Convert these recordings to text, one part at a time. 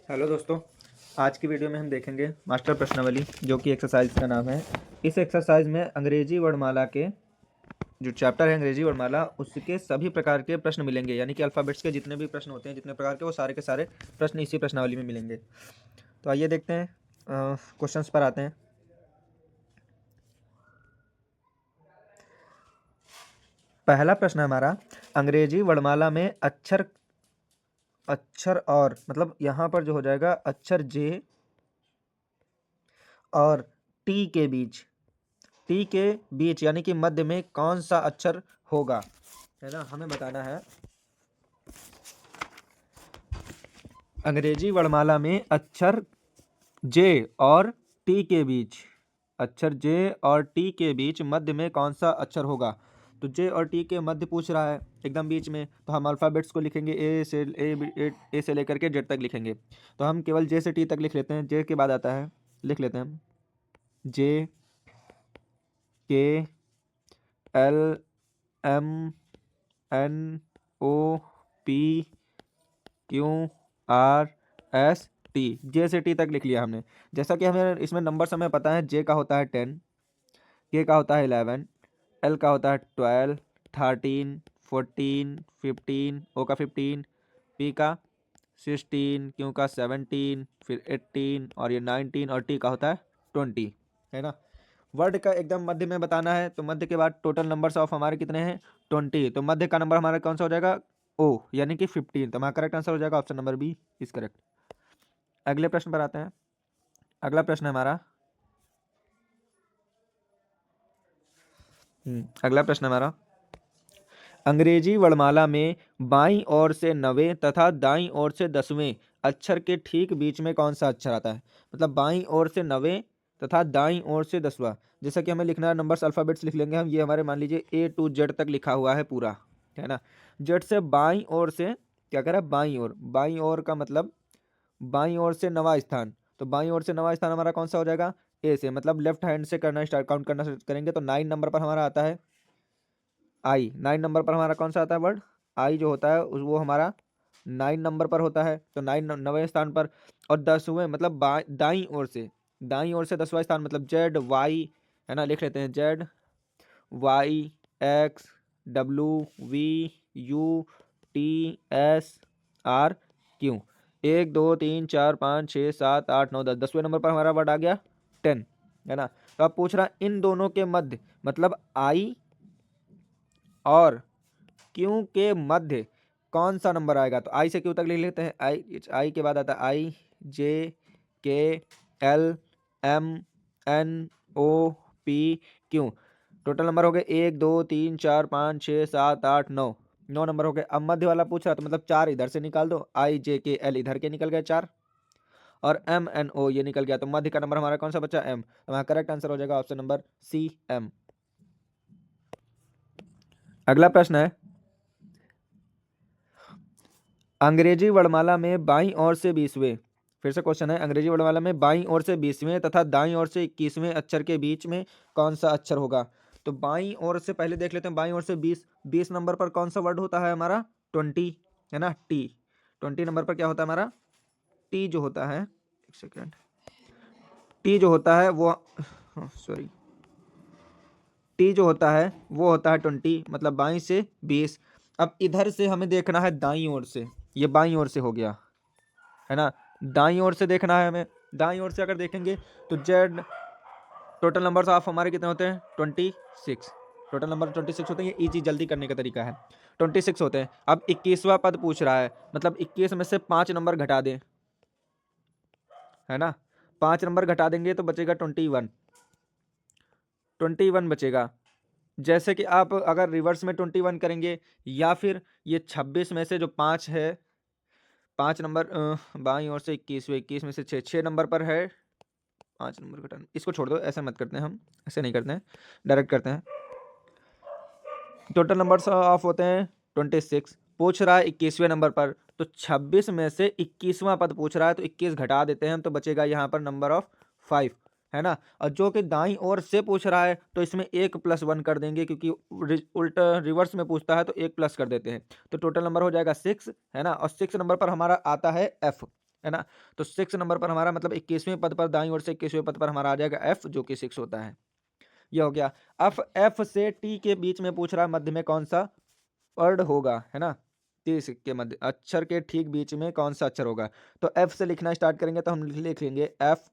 Hello दोस्तों, आज की वीडियो में हम देखेंगे मास्टर प्रश्नावली, जो कि एक्सरसाइज का नाम है। इस एक्सरसाइज में अंग्रेजी वर्णमाला के जो चैप्टर है अंग्रेजी वर्णमाला, उसके सभी प्रकार के प्रश्न मिलेंगे। यानी कि अल्फ़ाबेट्स के जितने भी प्रश्न होते हैं, जितने प्रकार के, वो सारे के सारे प्रश्न इसी प्रश्नावली में मिलेंगे। तो आइए देखते हैं, क्वेश्चंस पर आते हैं। पहला प्रश्न है हमारा, अंग्रेजी वर्णमाला में अक्षर अक्षर और मतलब यहाँ पर जो हो जाएगा अक्षर जे और टी के बीच यानी कि मध्य में कौन सा अक्षर होगा, है ना, हमें बताना है। अंग्रेजी वर्णमाला में अक्षर जे और टी के बीच, अक्षर जे और टी के बीच मध्य में कौन सा अक्षर होगा। तो जे और टी के मध्य पूछ रहा है, एकदम बीच में, तो हम अल्फ़ाबेट्स को लिखेंगे ए से लेकर के जेड तक लिखेंगे। तो हम केवल जे से टी तक लिख लेते हैं। जे के बाद आता है, लिख लेते हैं हम J K L M N O P Q R S T. J से टी तक लिख लिया हमने। जैसा कि हमें इसमें नंबर समय पता है, जे का होता है 10, के का होता है 11, एल का होता है 12, 13, 14, 15, ओ का 15, पी का 16, क्यू का 17, फिर 18 और ये 19 और टी का होता है 20, है ना। वर्ड का एकदम मध्य में बताना है, तो मध्य के बाद टोटल नंबर्स ऑफ हमारे कितने हैं 20। तो मध्य का नंबर हमारा कौन सा हो जाएगा, ओ, यानी कि 15। तो हमारा करेक्ट आंसर हो जाएगा option number B is correct. अगले प्रश्न पर आते हैं। अगला प्रश्न है हमारा, अगला प्रश्न हमारा, अंग्रेजी वर्णमाला में बाईं ओर से 9वें तथा दाईं ओर से 10वें अक्षर के ठीक बीच में कौन सा अक्षर आता है। मतलब बाईं ओर से 9वें तथा दाईं ओर से 10वां। जैसा कि हमें लिखना है, नंबर्स अल्फ़ाबेट्स लिख लेंगे हम। ये हमारे मान लीजिए ए टू जेड तक लिखा हुआ है पूरा, है ना। जेड से बाईं ओर से क्या कह रहा है, बाईं ओर। बाईं ओर का मतलब बाईं ओर से 9वां स्थान। तो बाईं ओर से 9वां स्थान हमारा कौन सा हो जाएगा, ए से, मतलब लेफ्ट हैंड से करना स्टार्ट, काउंट करना स्टार्ट करेंगे। तो 9 नंबर पर हमारा आता है आई। 9 नंबर पर हमारा कौन सा आता है वर्ड, आई जो होता है वो हमारा 9 नंबर पर होता है। तो 9वें स्थान पर। और 10वें मतलब दाईं ओर से, दाईं ओर से 10वां स्थान मतलब जेड वाई, है ना। लिख लेते हैं Z Y X W V U T S R Q. 1 2 3 4 5 6 7 8 9 10, 10वें नंबर पर हमारा वर्ड आ गया 10, है ना। तो अब पूछ रहा इन दोनों के मध्य, मतलब आई और क्यू के मध्य कौन सा नंबर आएगा। तो आई से क्यू तक लिख लेते हैं। आई के बाद आता है I J K L M N O P Q. Total number हो गए 1 2 3 4 5 6 7 8 9, 9 नंबर हो गए। अब मध्य वाला पूछ रहा, तो मतलब 4 इधर से निकाल दो, आई जे के एल इधर के निकल गए 4, और एम एन ओ ये निकल गया। तो मध्य का नंबर हमारा कौन सा बचा, एम। तो हमारा करेक्ट आंसर हो जाएगा ऑप्शन नंबर सी एम। अगला प्रश्न है, अंग्रेजी वर्णमाला में बाईं ओर से 20वें, फिर से क्वेश्चन है, अंग्रेजी वर्णमाला में बाईं ओर से 20वें तथा दाईं ओर से 21वें अक्षर के बीच में कौन सा अक्षर होगा। तो बाईं ओर से पहले देख लेते हैं, बाईं ओर से 20 नंबर पर कौन सा वर्ड होता है हमारा 20, है ना, टी। 20 नंबर पर क्या होता है हमारा टी जो होता है, एक सेकेंड, टी जो होता है वो, सॉरी, टी जो होता है वो होता है 20, मतलब बाईं से 20। अब इधर से हमें देखना है दाईं ओर से, ये बाईं ओर से हो गया, है ना। दाईं ओर से देखना है हमें। दाईं ओर से अगर देखेंगे तो जेड, टोटल नंबर्स ऑफ हमारे कितने होते हैं 26, टोटल नंबर 26 होते हैं। ये इजी जल्दी करने का तरीका है, 26 होते हैं। अब 21वां पद पूछ रहा है, मतलब 21 में से 5 नंबर घटा दें, है ना। 5 नंबर घटा देंगे तो बचेगा 21 बचेगा। जैसे कि आप अगर रिवर्स में 21 करेंगे, या फिर ये 26 में से जो 5 है, 5 नंबर बाईं ओर से 21 में से 6 नंबर पर है, 5 नंबर घटाना, इसको छोड़ दो, ऐसे मत करते हैं हम, ऐसे नहीं करते हैं, डायरेक्ट करते हैं। टोटल नंबर ऑफ होते हैं 26, पूछ रहा है 21वें नंबर पर, तो 26 में से 21वां पद पूछ रहा है, तो 21 घटा देते हैं हम, तो बचेगा यहाँ पर नंबर ऑफ 5, है ना। और जो कि दाईं ओर से पूछ रहा है, तो इसमें 1 + 1 कर देंगे, क्योंकि उल्टा रिवर्स में पूछता है तो 1 प्लस कर देते हैं। तो टोटल नंबर हो जाएगा 6, है ना। और 6 नंबर पर हमारा आता है एफ, है ना। तो 6 नंबर पर हमारा मतलब 21वें पद पर दाईं ओर से 21वें पद पर हमारा आ जाएगा एफ, जो कि 6 होता है। ये हो गया। अब एफ से टी के बीच में पूछ रहा है मध्य में कौन सा वर्ड होगा, है ना। 30 के मध्य अक्षर के ठीक बीच में कौन सा अक्षर होगा। तो एफ से लिखना स्टार्ट करेंगे तो हम लिख लेंगे एफ,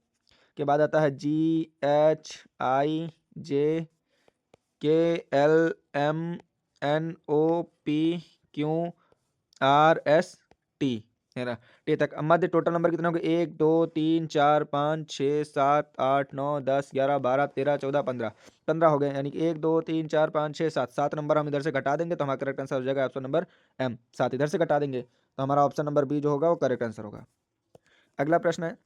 के बाद आता है जी H I J K L M N O P Q R S T, है ना। टी तक। अब मध्य टोटल नंबर कितने हो गए, 1 2 3 4 5 6 7 8 9 10 11 12 13 14 15, 15 हो गए। यानी कि 1 2 3 4 5 6 7, 7 नंबर हम इधर से घटा देंगे तो हमारा करेक्ट आंसर हो जाएगा ऑप्शन नंबर एम। 7 इधर से घटा देंगे तो हमारा ऑप्शन नंबर बी जो होगा वो करेक्ट आंसर होगा। अगला प्रश्न है,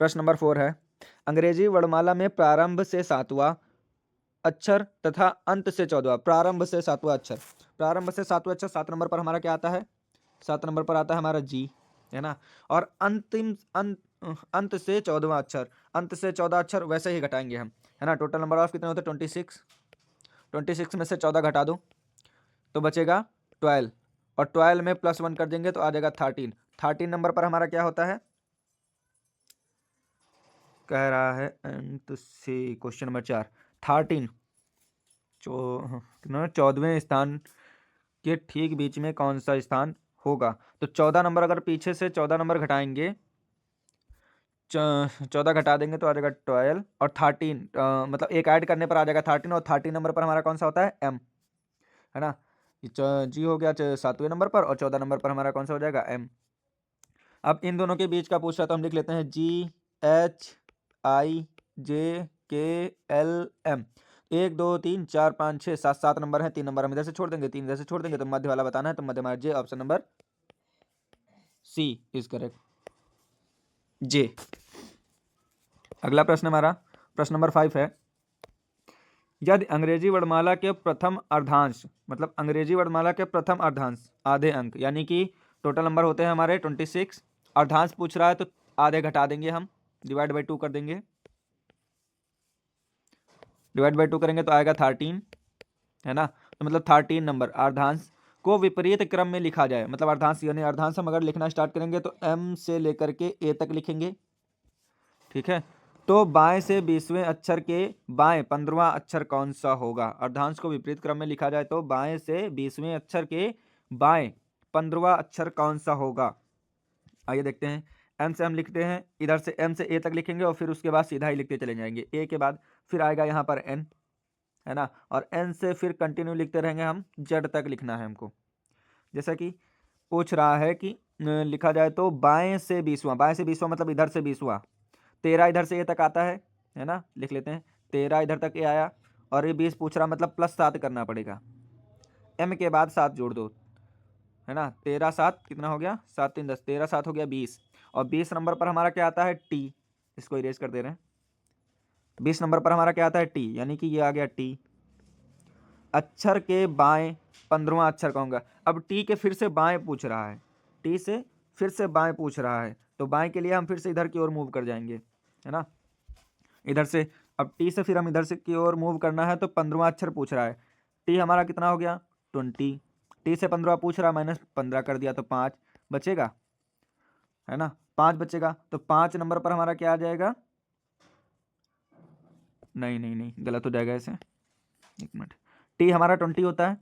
प्रश्न नंबर 4 है, अंग्रेजी वर्णमाला में प्रारंभ से 7वां अक्षर तथा अंत से 14वां, प्रारंभ से 7वां अक्षर, प्रारंभ से 7वां अक्षर 7 नंबर पर हमारा क्या आता है, 7 नंबर पर आता है हमारा जी, है ना। और अंत से 14वां अक्षर, अंत से 14 अक्षर वैसे ही घटाएंगे हम, है ना। टोटल नंबर ऑफ कितने होते हैं 26, 26 में से 14 घटा दो तो बचेगा 12, और 12 में +1 कर देंगे तो आ जाएगा 13। 13 नंबर पर हमारा क्या होता है, कह रहा है अंत से, क्वेश्चन नंबर 4, 13 14वें स्थान के ठीक बीच में कौन सा स्थान होगा। तो 14 नंबर अगर पीछे से 14 नंबर घटाएंगे, 14 घटा देंगे तो आ जाएगा 12, और 13 मतलब एक ऐड करने पर आ जाएगा 13, और 13 नंबर पर हमारा कौन सा होता है एम, है ना। जी हो गया 7वें नंबर पर, और 14 नंबर पर हमारा कौन सा हो जाएगा एम। अब इन दोनों के बीच का पूछा तो हम लिख लेते हैं जी H I J K L M. 1 2 3 4 5 6 7, 7 number है, 3 नंबर हम इधर से छोड़ देंगे, 3 इधर से छोड़ देंगे, तो मध्य वाला बताना है, तो मध्य हमारा J, option number C is correct, J. अगला प्रश्न हमारा प्रश्न नंबर 5 है, यदि अंग्रेजी वर्णमाला के प्रथम अर्धांश, मतलब अंग्रेजी वर्णमाला के प्रथम अर्धांश आधे अंक, यानी कि टोटल नंबर होते हैं हमारे 26, अर्धांश पूछ रहा है तो आधे घटा देंगे हम, डिवाइड बाई 2 कर देंगे, डिवाइड बाई 2 करेंगे तो आएगा 13, है ना। तो मतलब 13 नंबर अर्धांश को विपरीत क्रम में लिखा जाए, मतलब अर्धांश यानी अर्धांश हम अगर लिखना स्टार्ट करेंगे तो एम से लेकर के ए तक लिखेंगे, ठीक है। तो बाएं से 20वें अक्षर के बाएं 15वां अक्षर कौन सा होगा, अर्धांश को विपरीत क्रम में लिखा जाए तो बाएं से 20वें अक्षर के बाएं 15वां अक्षर कौन सा होगा। आइए देखते हैं। एम से हम लिखते हैं, इधर से एम से ए तक लिखेंगे और फिर उसके बाद सीधा ही लिखते चले जाएंगे, ए के बाद फिर आएगा यहाँ पर एन, है ना, और एन से फिर कंटिन्यू लिखते रहेंगे हम, जेड तक लिखना है हमको। जैसा कि पूछ रहा है कि लिखा जाए तो बाएं से 20वां, बाएं से 20वां मतलब इधर से 20वां, 13 इधर से ए तक आता है ना, लिख लेते हैं 13 इधर तक ए आया, और ये 20 पूछ रहा मतलब +7 करना पड़ेगा, एम के बाद 7 जोड़ दो, है ना। 13 7 कितना हो गया, 7 3 10, 13 7 हो गया 20, और 20 नंबर पर हमारा क्या आता है टी, इसको इरेज कर दे रहे हैं। 20 नंबर पर हमारा क्या आता है टी, यानी कि ये आ गया टी। अक्षर के बाएं 15वां अक्षर कहूँगा। अब टी के फिर से बाएं पूछ रहा है, टी से फिर से बाएं पूछ रहा है, तो बाएं के लिए हम फिर से इधर की ओर मूव कर जाएंगे, है ना, इधर से। अब टी से फिर हम इधर से की ओर मूव करना है तो 15वां अक्षर पूछ रहा है, टी हमारा कितना हो गया 20, टी से 15वां पूछ रहा है, -15 कर दिया तो 5 बचेगा, है ना, 5 बचेगा। तो 5 नंबर पर हमारा क्या आ जाएगा, नहीं नहीं नहीं गलत हो जाएगा ऐसे, एक मिनट, टी हमारा 20 होता है,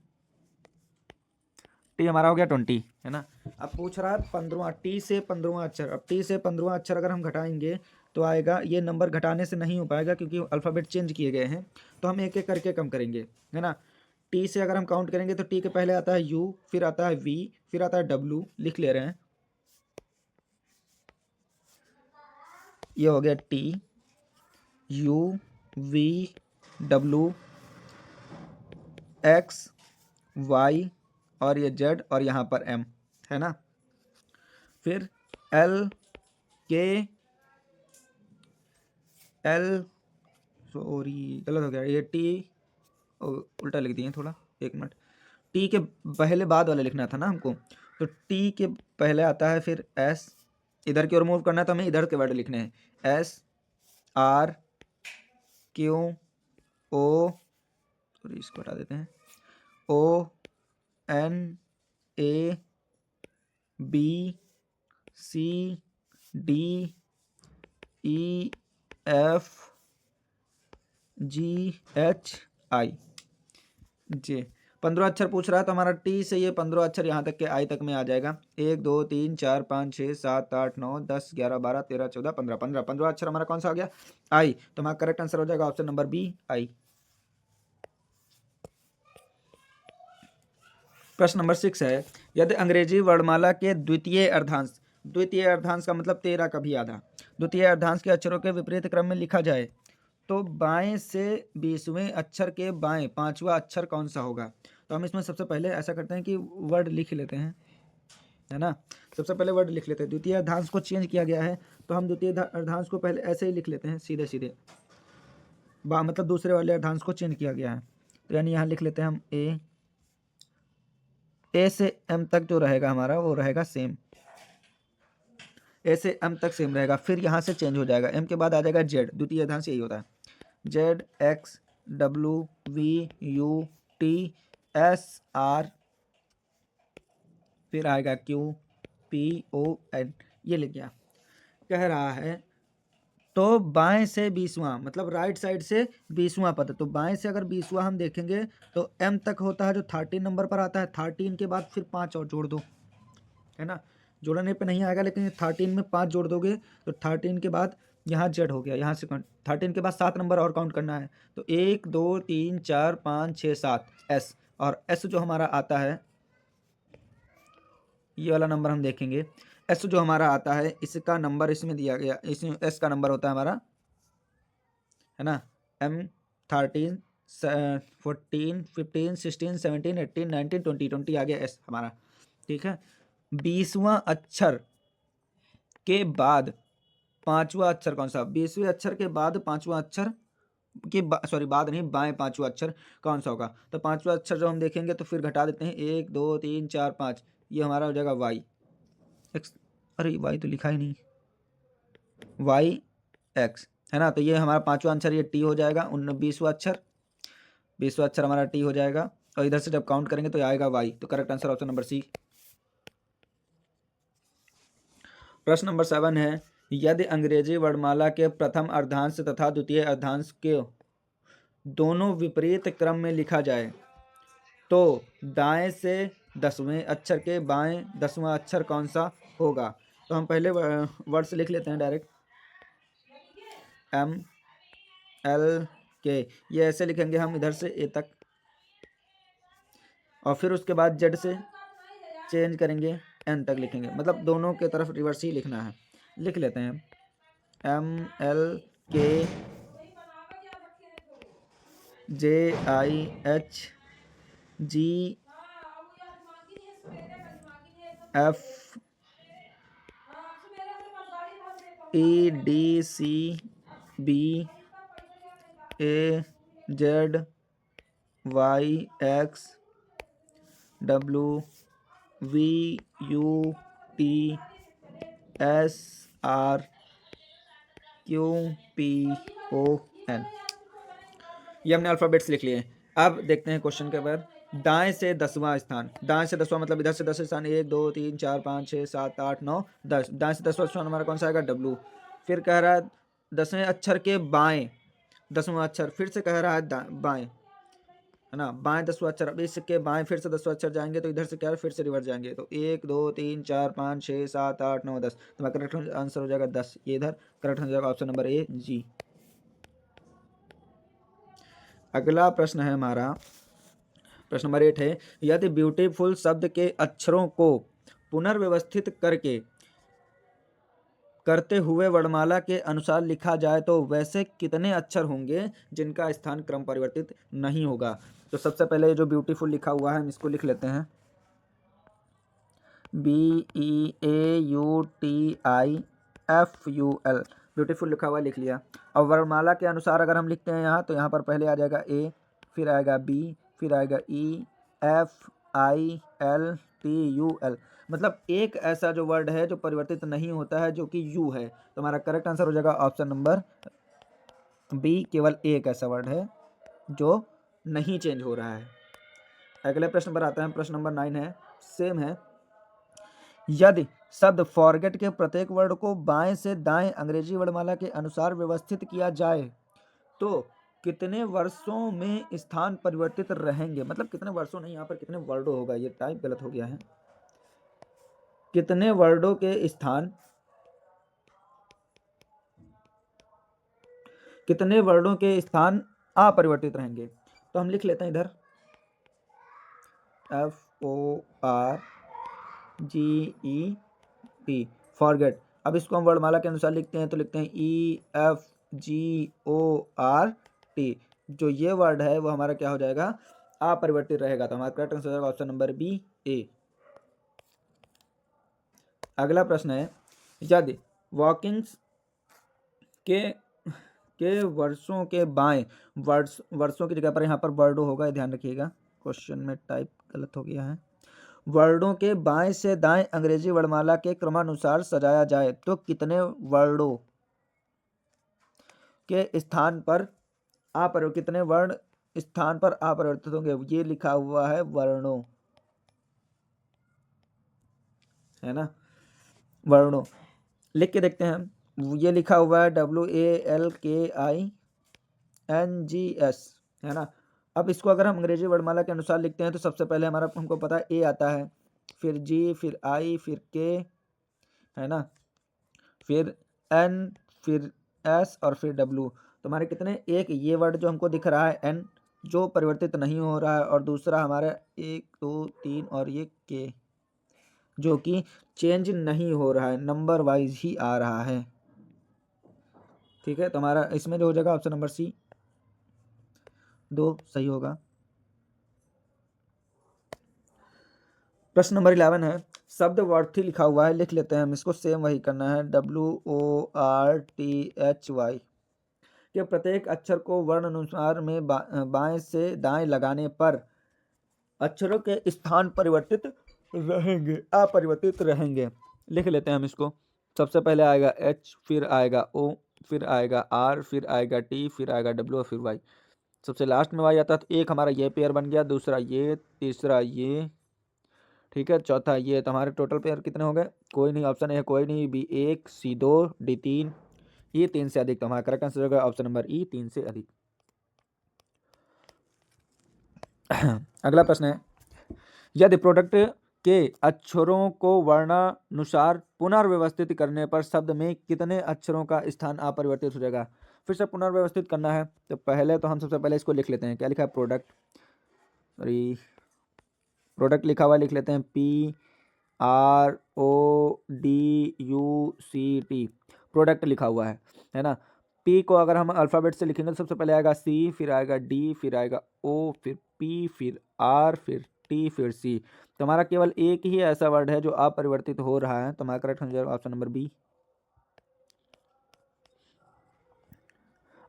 टी हमारा हो गया 20, है ना। अब पूछ रहा है 15वां, टी से 15वां अक्षर, अब टी से 15वां अक्षर अगर हम घटाएंगे तो आएगा, ये नंबर घटाने से नहीं हो पाएगा क्योंकि अल्फ़ाबेट चेंज किए गए हैं, तो हम एक एक करके कम करेंगे, है ना। टी से अगर हम काउंट करेंगे तो टी के पहले आता है यू, फिर आता है वी, फिर आता है डब्लू, लिख ले रहे हैं, ये हो गया T U V W X Y और ये जेड और यहाँ पर एम, है ना। फिर एल के एल, सॉरी गलत हो गया, ये टी उल्टा लिख दिए थोड़ा, एक मिनट, टी के पहले बाद वाला लिखना था ना हमको, तो टी के पहले आता है फिर एस, इधर की ओर मूव करना है तो हमें इधर के वर्ड लिखने हैं, S R Q O, sorry इसको हटा देते हैं, O N A B C D E F G H I J. 15 अक्षर पूछ रहा है तो हमारा टी से ये 15 अक्षर यहाँ तक के आई तक में आ जाएगा। 1 2 3 4 5 6 7 8 9 10 11 12 13 14 15 15 अक्षर हमारा कौन सा आ गया? आई। तो हमारा करेक्ट आंसर हो जाएगा ऑप्शन नंबर बी, आई। प्रश्न नंबर 6 है, यदि अंग्रेजी वर्णमाला के द्वितीय अर्धांश का मतलब 13 का भी आधा, द्वितीय अर्धांश के अक्षरों के विपरीत क्रम में लिखा जाए तो बाएं से 20वें अक्षर के बाएं 5वां अक्षर कौन सा होगा? तो हम इसमें सबसे पहले ऐसा करते हैं कि वर्ड लिख लेते हैं, है ना। सबसे पहले वर्ड लिख लेते हैं। द्वितीय अर्धांश को चेंज किया गया है तो हम द्वितीय अर्धांश को पहले ऐसे ही लिख लेते हैं, सीधे सीधे। मतलब दूसरे वाले अर्धांश को चेंज किया गया है, तो यानी यहाँ लिख लेते हैं हम ए से एम तक जो रहेगा हमारा वो रहेगा सेम, ए से एम तक सेम रहेगा। फिर यहाँ से चेंज हो जाएगा, एम के बाद आ जाएगा जेड। द्वितीय अर्धांश यही होता है, Z x W V U T S are, फिर आएगा क्यू पी ओ एन। ये लिख गया। कह रहा है तो बाएं से 20वां मतलब राइट साइड से 20वां पद, तो बाएं से अगर 20वां हम देखेंगे तो एम तक होता है जो 13 नंबर पर आता है। 13 के बाद फिर 5 और जोड़ दो, है ना। जोड़ने पे नहीं आएगा लेकिन 13 में 5 जोड़ दोगे तो 13 के बाद यहाँ जेड हो गया। यहाँ से 13 के बाद 7 नंबर और काउंट करना है, तो 1 2 3 4 5 6 7 एस। और एस जो हमारा आता है, ये वाला नंबर हम देखेंगे। एस जो हमारा आता है इसका नंबर इसमें दिया गया, इसमें एस का नंबर होता है हमारा, है ना। एम 13 14 15 16 17 18 19 20 20 आ गया एस हमारा, ठीक है। 20वां अक्षर के बाद 5वां अक्षर कौन सा? 20वें अक्षर के बाद 5वां अक्षर के सॉरी बाद नहीं, बाएं 5वां अक्षर कौन सा होगा? तो 5वां अक्षर जो हम देखेंगे तो फिर घटा देते हैं, 1 2 3 4 5, ये हमारा हो जाएगा वाई एक्स। अरे वाई तो लिखा ही नहीं, वाई एक्स, है ना। तो ये हमारा 5वां अक्षर ये टी हो जाएगा। 20वां अक्षर हमारा टी हो जाएगा, और इधर से जब काउंट करेंगे तो आएगा वाई। तो correct answer option number C. प्रश्न नंबर 7 है, यदि अंग्रेजी वर्णमाला के प्रथम अर्धांश तथा द्वितीय अर्धांश के दोनों विपरीत क्रम में लिखा जाए तो दाएं से 10वें अक्षर के बाएं 10वां अक्षर कौन सा होगा? तो हम पहले वर्ड से लिख लेते हैं डायरेक्ट, एम एल के, ये ऐसे लिखेंगे हम इधर से ए तक, और फिर उसके बाद जेड से चेंज करेंगे एन तक लिखेंगे, मतलब दोनों के तरफ रिवर्स ही लिखना है। लिख लेते हैं M L K J I H G F E D C B A Z Y X W V U T S R Q P O N. ये हमने अल्फ़ाबेट्स लिख लिए। अब देखते हैं क्वेश्चन के बाद, दाएं से 10वां स्थान, दाएं से 10वां मतलब इधर से 10 स्थान, 1 2 3 4 5 6 7 8 9 10, दाएं से 10वां स्थान हमारा कौन सा आएगा? डब्लू। फिर कह रहा है 10वें अक्षर के बाएं 10वां अक्षर, फिर से कह रहा है बाएं, है ना, बाएं 10वां अक्षर। अब इसके बाएं फिर से 10वां अक्षर जाएंगे तो इधर से क्या है, फिर से रिवर्स जाएंगे, तो 1 2 3 4 5 6 7 8 9 10, तो करेक्ट आंसर हो जाएगा 10। ये इधर करेक्ट हो जाएगा ऑप्शन नंबर ए जी। अगला प्रश्न है हमारा, प्रश्न नंबर 8 है, यदि ब्यूटीफुल शब्द के अक्षरों को पुनर्व्यवस्थित करते हुए वर्णमाला के अनुसार लिखा जाए तो वैसे कितने अक्षर होंगे जिनका स्थान क्रम परिवर्तित नहीं होगा? तो सबसे पहले जो ब्यूटीफुल लिखा हुआ है हम इसको लिख लेते हैं, BEAUTIFUL, ब्यूटीफुल लिखा हुआ लिख लिया। अब वर्णमाला के अनुसार अगर हम लिखते हैं यहाँ, तो यहाँ पर पहले आ जाएगा ए, फिर आएगा बी, फिर आएगा EFILTUL, मतलब एक ऐसा जो वर्ड है जो परिवर्तित नहीं होता है जो कि यू है। तो हमारा करेक्ट आंसर हो जाएगा ऑप्शन नंबर बी, केवल एक ऐसा वर्ड है जो नहीं चेंज हो रहा है। अगले प्रश्न पर आते हैं, प्रश्न नंबर 9 है, सेम है, यदि शब्द फॉरगेट के प्रत्येक वर्ड को बाएं से दाएं अंग्रेजी वर्णमाला के अनुसार व्यवस्थित किया जाए तो कितने वर्षों में स्थान परिवर्तित रहेंगे। मतलब कितने वर्षों नहीं, यहाँ पर कितने वर्डों होगा, ये टाइप गलत हो गया है। कितने वर्डों के स्थान, कितने वर्डों के स्थान अपरिवर्तित रहेंगे। तो हम लिख लेते हैं इधर FORGET, फॉरगेट। अब इसको हम वर्णमाला के अनुसार लिखते हैं तो लिखते हैं EFGORT। जो ये वर्ड है वो हमारा क्या हो जाएगा, अपरिवर्तित रहेगा। तो हमारा करेक्ट आंसर हो जाएगा ऑप्शन नंबर बी, ए। अगला प्रश्न है, यदि वॉकिंग्स के वर्षों के बाएं वर्षों की जगह पर यहाँ पर वर्डो होगा, ध्यान रखिएगा, क्वेश्चन में टाइप गलत हो गया है। वर्डों के बाएं से दाएं अंग्रेजी वर्णमाला के क्रमानुसार सजाया जाए तो कितने वर्डों के स्थान पर कितने वर्ण स्थान पर अपरिवर्तित होंगे। ये लिखा हुआ है वर्णों, है ना, वर्णों। लिख के देखते हैं, ये लिखा हुआ है WALKINGS, है ना। अब इसको अगर हम अंग्रेजी वर्णमाला के अनुसार लिखते हैं तो सबसे पहले हमको पता है ए आता है, फिर जी, फिर आई, फिर के, है ना, फिर एन, फिर एस और फिर डब्ल्यू। तो हमारे कितने, एक ये वर्ड जो हमको दिख रहा है एन, जो परिवर्तित नहीं हो रहा है, और दूसरा हमारा 1 2 3 और ये के, जो कि चेंज नहीं हो रहा है, नंबर वाइज ही आ रहा है। ठीक है, तो हमारा इसमें जो हो जाएगा ऑप्शन नंबर सी 2 सही होगा। प्रश्न नंबर 11 है, शब्द वर्थी लिखा हुआ है, लिख लेते हैं हम इसको, सेम वही करना है, WORTHY के प्रत्येक अक्षर को वर्ण अनुसार में बाएं से दाएं लगाने पर अक्षरों के स्थान परिवर्तित रहेंगे, अपरिवर्तित रहेंगे। लिख लेते हैं हम इसको। सबसे पहले आएगा H, फिर आएगा O, फिर आएगा R, फिर आएगा T, फिर आएगा W और फिर Y। सबसे लास्ट में Y आता है, तो एक हमारा ये पेयर बन गया, दूसरा ये, तीसरा ये, ठीक है, चौथा ये। तो हमारे टोटल पेयर कितने हो गए, कोई नहीं, ऑप्शन ए है कोई नहीं, B1, C2, D3, ये 3 से अधिक। तो हमारा करेक्ट आंसर होगा ऑप्शन नंबर ई, 3 से अधिक। अगला प्रश्न है, यदि प्रोडक्ट के अक्षरों को वर्णानुसार पुनर्व्यवस्थित करने पर शब्द में कितने अक्षरों का स्थान अपरिवर्तित हो जाएगा। फिर से पुनर्व्यवस्थित करना है तो पहले तो हम सबसे पहले इसको लिख लेते हैं, क्या लिखा है, प्रोडक्ट, सॉरी, प्रोडक्ट लिखा हुआ, लिख लेते हैं PRODUCT, प्रोडक्ट लिखा हुआ है ना। पी को अगर हम अल्फ़ाबेट से लिखेंगे तो सबसे पहले आएगा सी, फिर आएगा डी, फिर आएगा ओ, फिर पी, फिर आर, फिर टी, फिर सी। तो हमारा केवल एक ही ऐसा वर्ड है जो अपरिवर्तित हो रहा है, तो हमारा करेक्ट हो जाएगा ऑप्शन नंबर बी।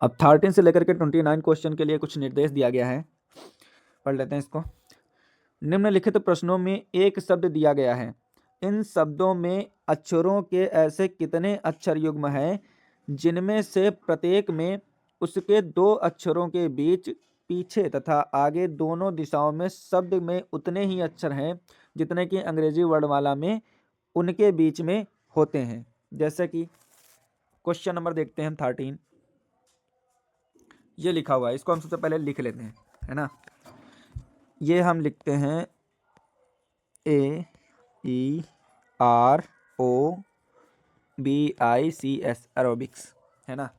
अब 13 से लेकर के 29 क्वेश्चन के लिए कुछ निर्देश दिया गया है, पढ़ लेते हैं इसको। निम्नलिखित प्रश्नों में एक शब्द दिया गया है, इन शब्दों में अक्षरों के ऐसे कितने अक्षर युग्म हैं जिनमें से प्रत्येक में उसके 2 अक्षरों के बीच, पीछे तथा आगे दोनों दिशाओं में शब्द में उतने ही अक्षर हैं जितने कि अंग्रेजी वर्णमाला में उनके बीच में होते हैं। जैसे कि क्वेश्चन नंबर देखते हैं हम 13, ये लिखा हुआ है, इसको हम सबसे पहले लिख लेते हैं, है ना। ये हम लिखते हैं AEROBICS, एरोबिक्स, है ना।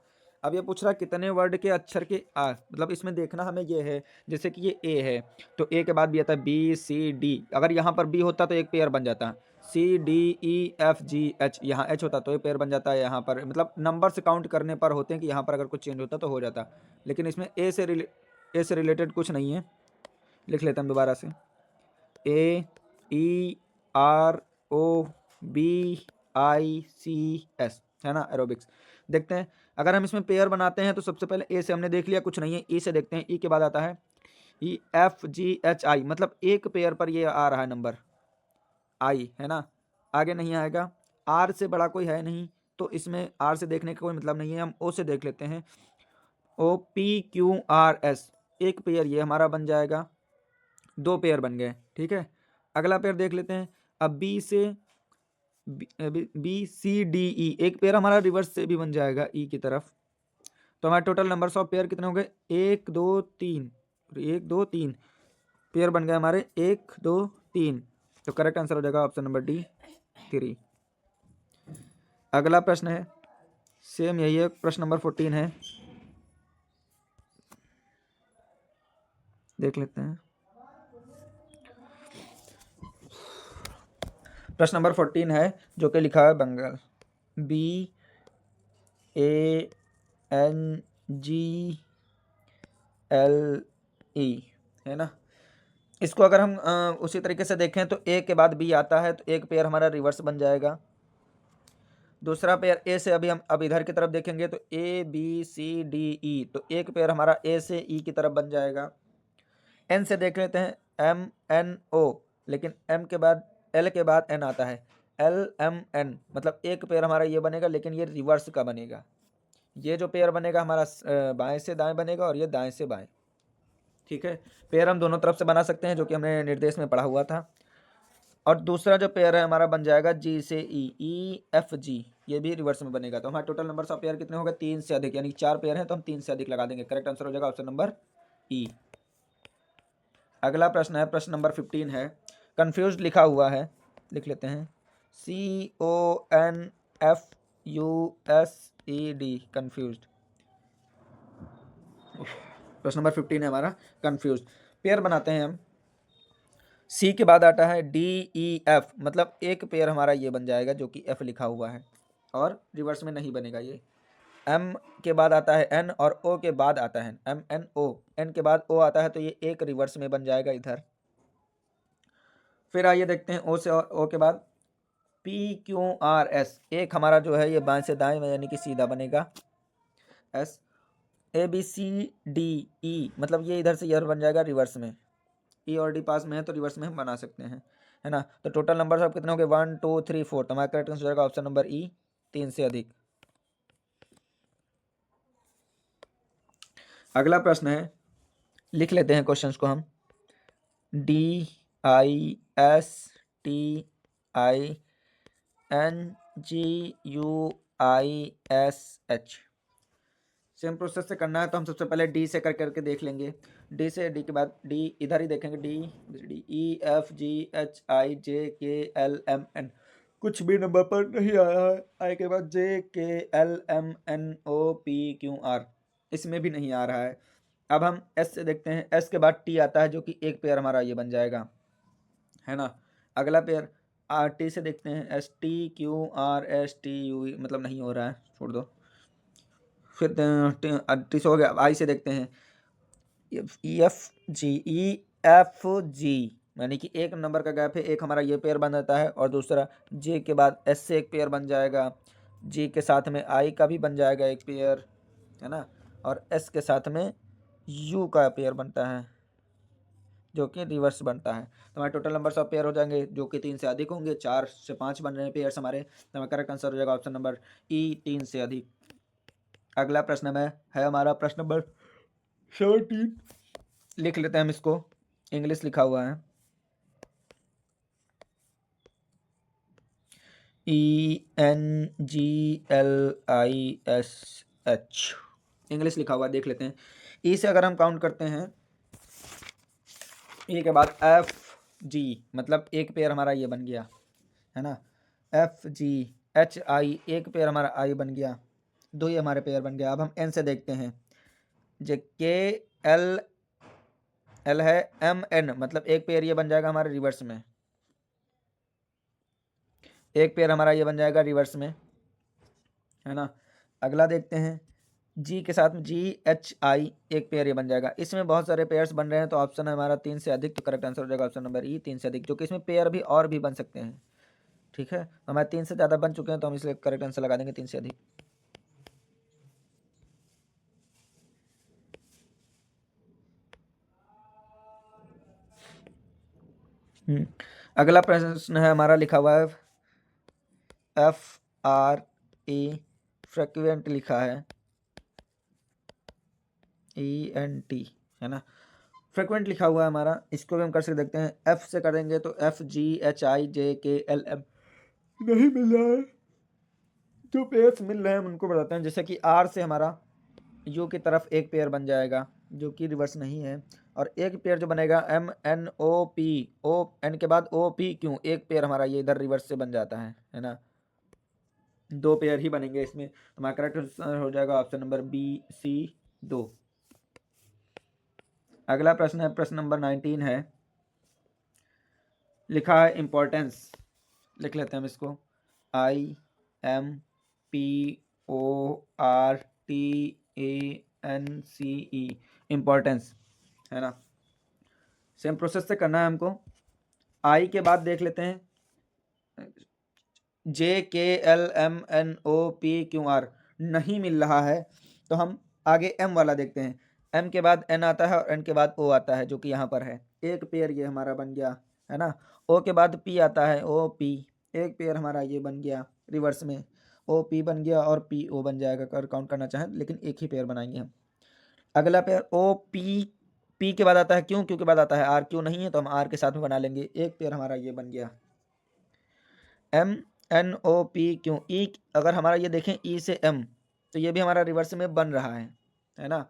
अब ये पूछ रहा है कितने वर्ड के अक्षर के मतलब इसमें देखना हमें ये है, जैसे कि ये ए है तो ए के बाद भी आता है BCD, अगर यहाँ पर बी होता तो एक पेयर बन जाता, CDEFGH, यहाँ H होता तो एक पेयर बन जाता है, यहाँ पर मतलब नंबर से काउंट करने पर होते हैं कि यहाँ पर अगर कुछ चेंज होता तो हो जाता, लेकिन इसमें ए से रिलेटेड कुछ नहीं है। लिख लेते हैं दोबारा से, AEROBICS, है ना, एरोबिक्स। देखते हैं अगर हम इसमें पेयर बनाते हैं तो सबसे पहले ए से हमने देख लिया, कुछ नहीं है, ई से देखते हैं, ई के बाद आता है EFGHI, मतलब एक पेयर पर ये आ रहा है नंबर आई, है ना, आगे नहीं आएगा। आर से बड़ा कोई है नहीं तो इसमें आर से देखने का कोई मतलब नहीं है, हम ओ से देख लेते हैं, OPQRS, एक पेयर ये हमारा बन जाएगा, 2 पेयर बन गए, ठीक है। अगला पेयर देख लेते हैं, अब बी से बी सी डी ई, एक पेयर हमारा रिवर्स से भी बन जाएगा ई की तरफ। तो हमारे टोटल नंबर्स ऑफ पेयर कितने हो गए, 1 2 3, 1 2 3 पेयर बन गए हमारे, 1 2 3। तो करेक्ट आंसर हो जाएगा ऑप्शन नंबर डी 3। अगला प्रश्न है, सेम यही है, प्रश्न नंबर 14 है, देख लेते हैं। प्रश्न नंबर 14 है जो कि लिखा है बंगाल, BANGAL, है ना। इसको अगर हम उसी तरीके से देखें तो ए के बाद बी आता है, तो एक पेयर हमारा रिवर्स बन जाएगा। दूसरा पेयर ए से अभी हम अब इधर की तरफ देखेंगे तो ए बी सी डी ई, तो एक पेयर हमारा ए से ई की तरफ बन जाएगा। एन से देख लेते हैं, एम एन ओ, लेकिन एम के बाद एल के बाद एन आता है, एल एम एन, मतलब एक पेयर हमारा ये बनेगा, लेकिन ये रिवर्स का बनेगा। ये जो पेयर बनेगा हमारा बाएं से दाएं बनेगा और ये दाएं से बाएं। ठीक है, पेयर हम दोनों तरफ से बना सकते हैं, जो कि हमने निर्देश में पढ़ा हुआ था। और दूसरा जो पेयर है हमारा बन जाएगा जी से ई, ई एफ जी, ये भी रिवर्स में बनेगा। तो हमारे टोटल नंबर ऑफ पेयर कितने हो गए, 3 से अधिक, यानी 4 पेयर हैं तो हम 3 से अधिक लगा देंगे। करेक्ट आंसर हो जाएगा ऑप्शन नंबर ई। अगला प्रश्न है, प्रश्न नंबर 15 है, कंफ्यूज लिखा हुआ है, लिख लेते हैं, CONFUSED, कंफ्यूज। प्रश्न नंबर 15 है हमारा कंफ्यूज। पेयर बनाते हैं हम, सी के बाद आता है DEF, मतलब एक पेयर हमारा ये बन जाएगा जो कि F लिखा हुआ है और रिवर्स में नहीं बनेगा ये। M के बाद आता है N और O के बाद आता है MNO, N के बाद O आता है तो ये एक रिवर्स में बन जाएगा इधर। फिर आइए देखते हैं O से, और O के बाद PQRS, एक हमारा जो है ये बाएं से दाएं यानी कि सीधा बनेगा। S ABCDE, मतलब ये इधर से इधर बन जाएगा रिवर्स में। ई और डी पास में है तो रिवर्स में हम बना सकते हैं, है ना। तो टोटल नंबर सब कितने हो गए, 1 2 3 4, तो हमारा करेक्ट आंसर हो जाएगा ऑप्शन नंबर ई, 3 से अधिक। अगला प्रश्न है, लिख लेते हैं क्वेश्चंस को हम, DISTINGUISH, सेम प्रोसेस से करना है। तो हम सबसे पहले डी से करके देख लेंगे। डी से, डी के बाद डी इधर ही देखेंगे, डी EFGHIJKLMN, कुछ भी नंबर पर नहीं आया है। आई के बाद JKLMNOPQR, इसमें भी नहीं आ रहा है। अब हम एस से देखते हैं, एस के बाद टी आता है जो कि एक पेयर हमारा ये बन जाएगा, है ना। अगला पेयर आर टी से देखते हैं, STQRSTU, मतलब नहीं हो रहा है, छोड़ दो। फिर टी से हो गया। आई से देखते हैं, EFG, यानी कि एक नंबर का गैप है, एक हमारा ये पेयर बन जाता है और दूसरा जे के बाद एस से एक पेयर बन जाएगा, जी के साथ में आई का भी बन जाएगा एक पेयर, है ना, और एस के साथ में यू का पेयर बनता है जो कि रिवर्स बनता है। तो हमारे टोटल नंबर ऑफ पेयर हो जाएंगे जो कि 3 से अधिक होंगे, 4 से 5 बन रहे हैं पेयर्स हमारे। तो हमारा करेक्ट आंसर हो जाएगा ऑप्शन नंबर ई, 3 से अधिक। अगला प्रश्न में है हमारा प्रश्न नंबर 17, लिख लेते हैं हम इसको, इंग्लिश लिखा हुआ है, ENGLISH, इंग्लिश लिखा हुआ है, देख लेते हैं। ई से अगर हम काउंट करते हैं, ई के बाद FG, मतलब एक पेयर हमारा ये बन गया, है ना, FGHI, एक पेयर हमारा आई बन गया, दो ही हमारे पेयर बन गया। अब हम एन से देखते हैं, JKL एल है, MN, मतलब एक पेयर ये बन जाएगा हमारे रिवर्स में, एक पेयर हमारा ये बन जाएगा रिवर्स में, है ना। अगला देखते हैं, जी के साथ में GHI, एक पेयर ये बन जाएगा। इसमें बहुत सारे पेयर्स बन रहे हैं तो ऑप्शन है हमारा 3 से अधिक, तो करेक्ट आंसर हो जाएगा ऑप्शन नंबर ई, 3 से अधिक, जो कि इसमें पेयर भी और भी बन सकते हैं। ठीक है, हमारे 3 से ज़्यादा बन चुके हैं तो हम इसलिए करेक्ट आंसर लगा देंगे 3 से अधिक। अगला प्रश्न है हमारा, लिखा हुआ है FRE, फ्रिक्वेंट लिखा है, ENT, है ना, फ्रिक्वेंट लिखा हुआ है हमारा। इसको भी हम कर सकते देखते हैं, एफ से करेंगे तो FGHIJKLM, नहीं मिल रहा है, जो पेयर्स मिल रहे हैं हम उनको बताते हैं। जैसे कि आर से हमारा यू की तरफ एक पेयर बन जाएगा जो कि रिवर्स नहीं है, और एक पेयर जो बनेगा M N O P, O N के बाद ओ पी क्यू, एक पेयर हमारा ये इधर रिवर्स से बन जाता है ना। दो पेयर ही बनेंगे इसमें। हमारा करेक्ट आंसर हो जाएगा ऑप्शन नंबर बी सी 2। अगला प्रश्न है, प्रश्न नंबर 19 है, लिखा है इंपॉर्टेंस। लिख लेते हैं हम इसको, I M P O R T A N C E, importance, है ना। सेम प्रोसेस से करना है हमको। आई के बाद देख लेते हैं J K L M N O P Q R, नहीं मिल रहा है तो हम आगे एम वाला देखते हैं। एम के बाद एन आता है और एन के बाद ओ आता है जो कि यहाँ पर है, एक पेयर ये हमारा बन गया, है ना। ओ के बाद पी आता है, ओ पी, एक पेयर हमारा ये बन गया रिवर्स में, ओ पी बन गया और पी ओ बन जाएगा अगर काउंट करना चाहें, लेकिन एक ही पेयर बनाएंगे हम। अगला पेयर ओ पी, पी के बाद आता है क्यू, क्यू के बाद आता है आर, क्यू नहीं है तो हम आर के साथ में बना लेंगे, एक पेयर हमारा ये बन गया। M N O P Q, E अगर हमारा ये देखें ई से एम, तो ये भी हमारा रिवर्स में बन रहा है ना,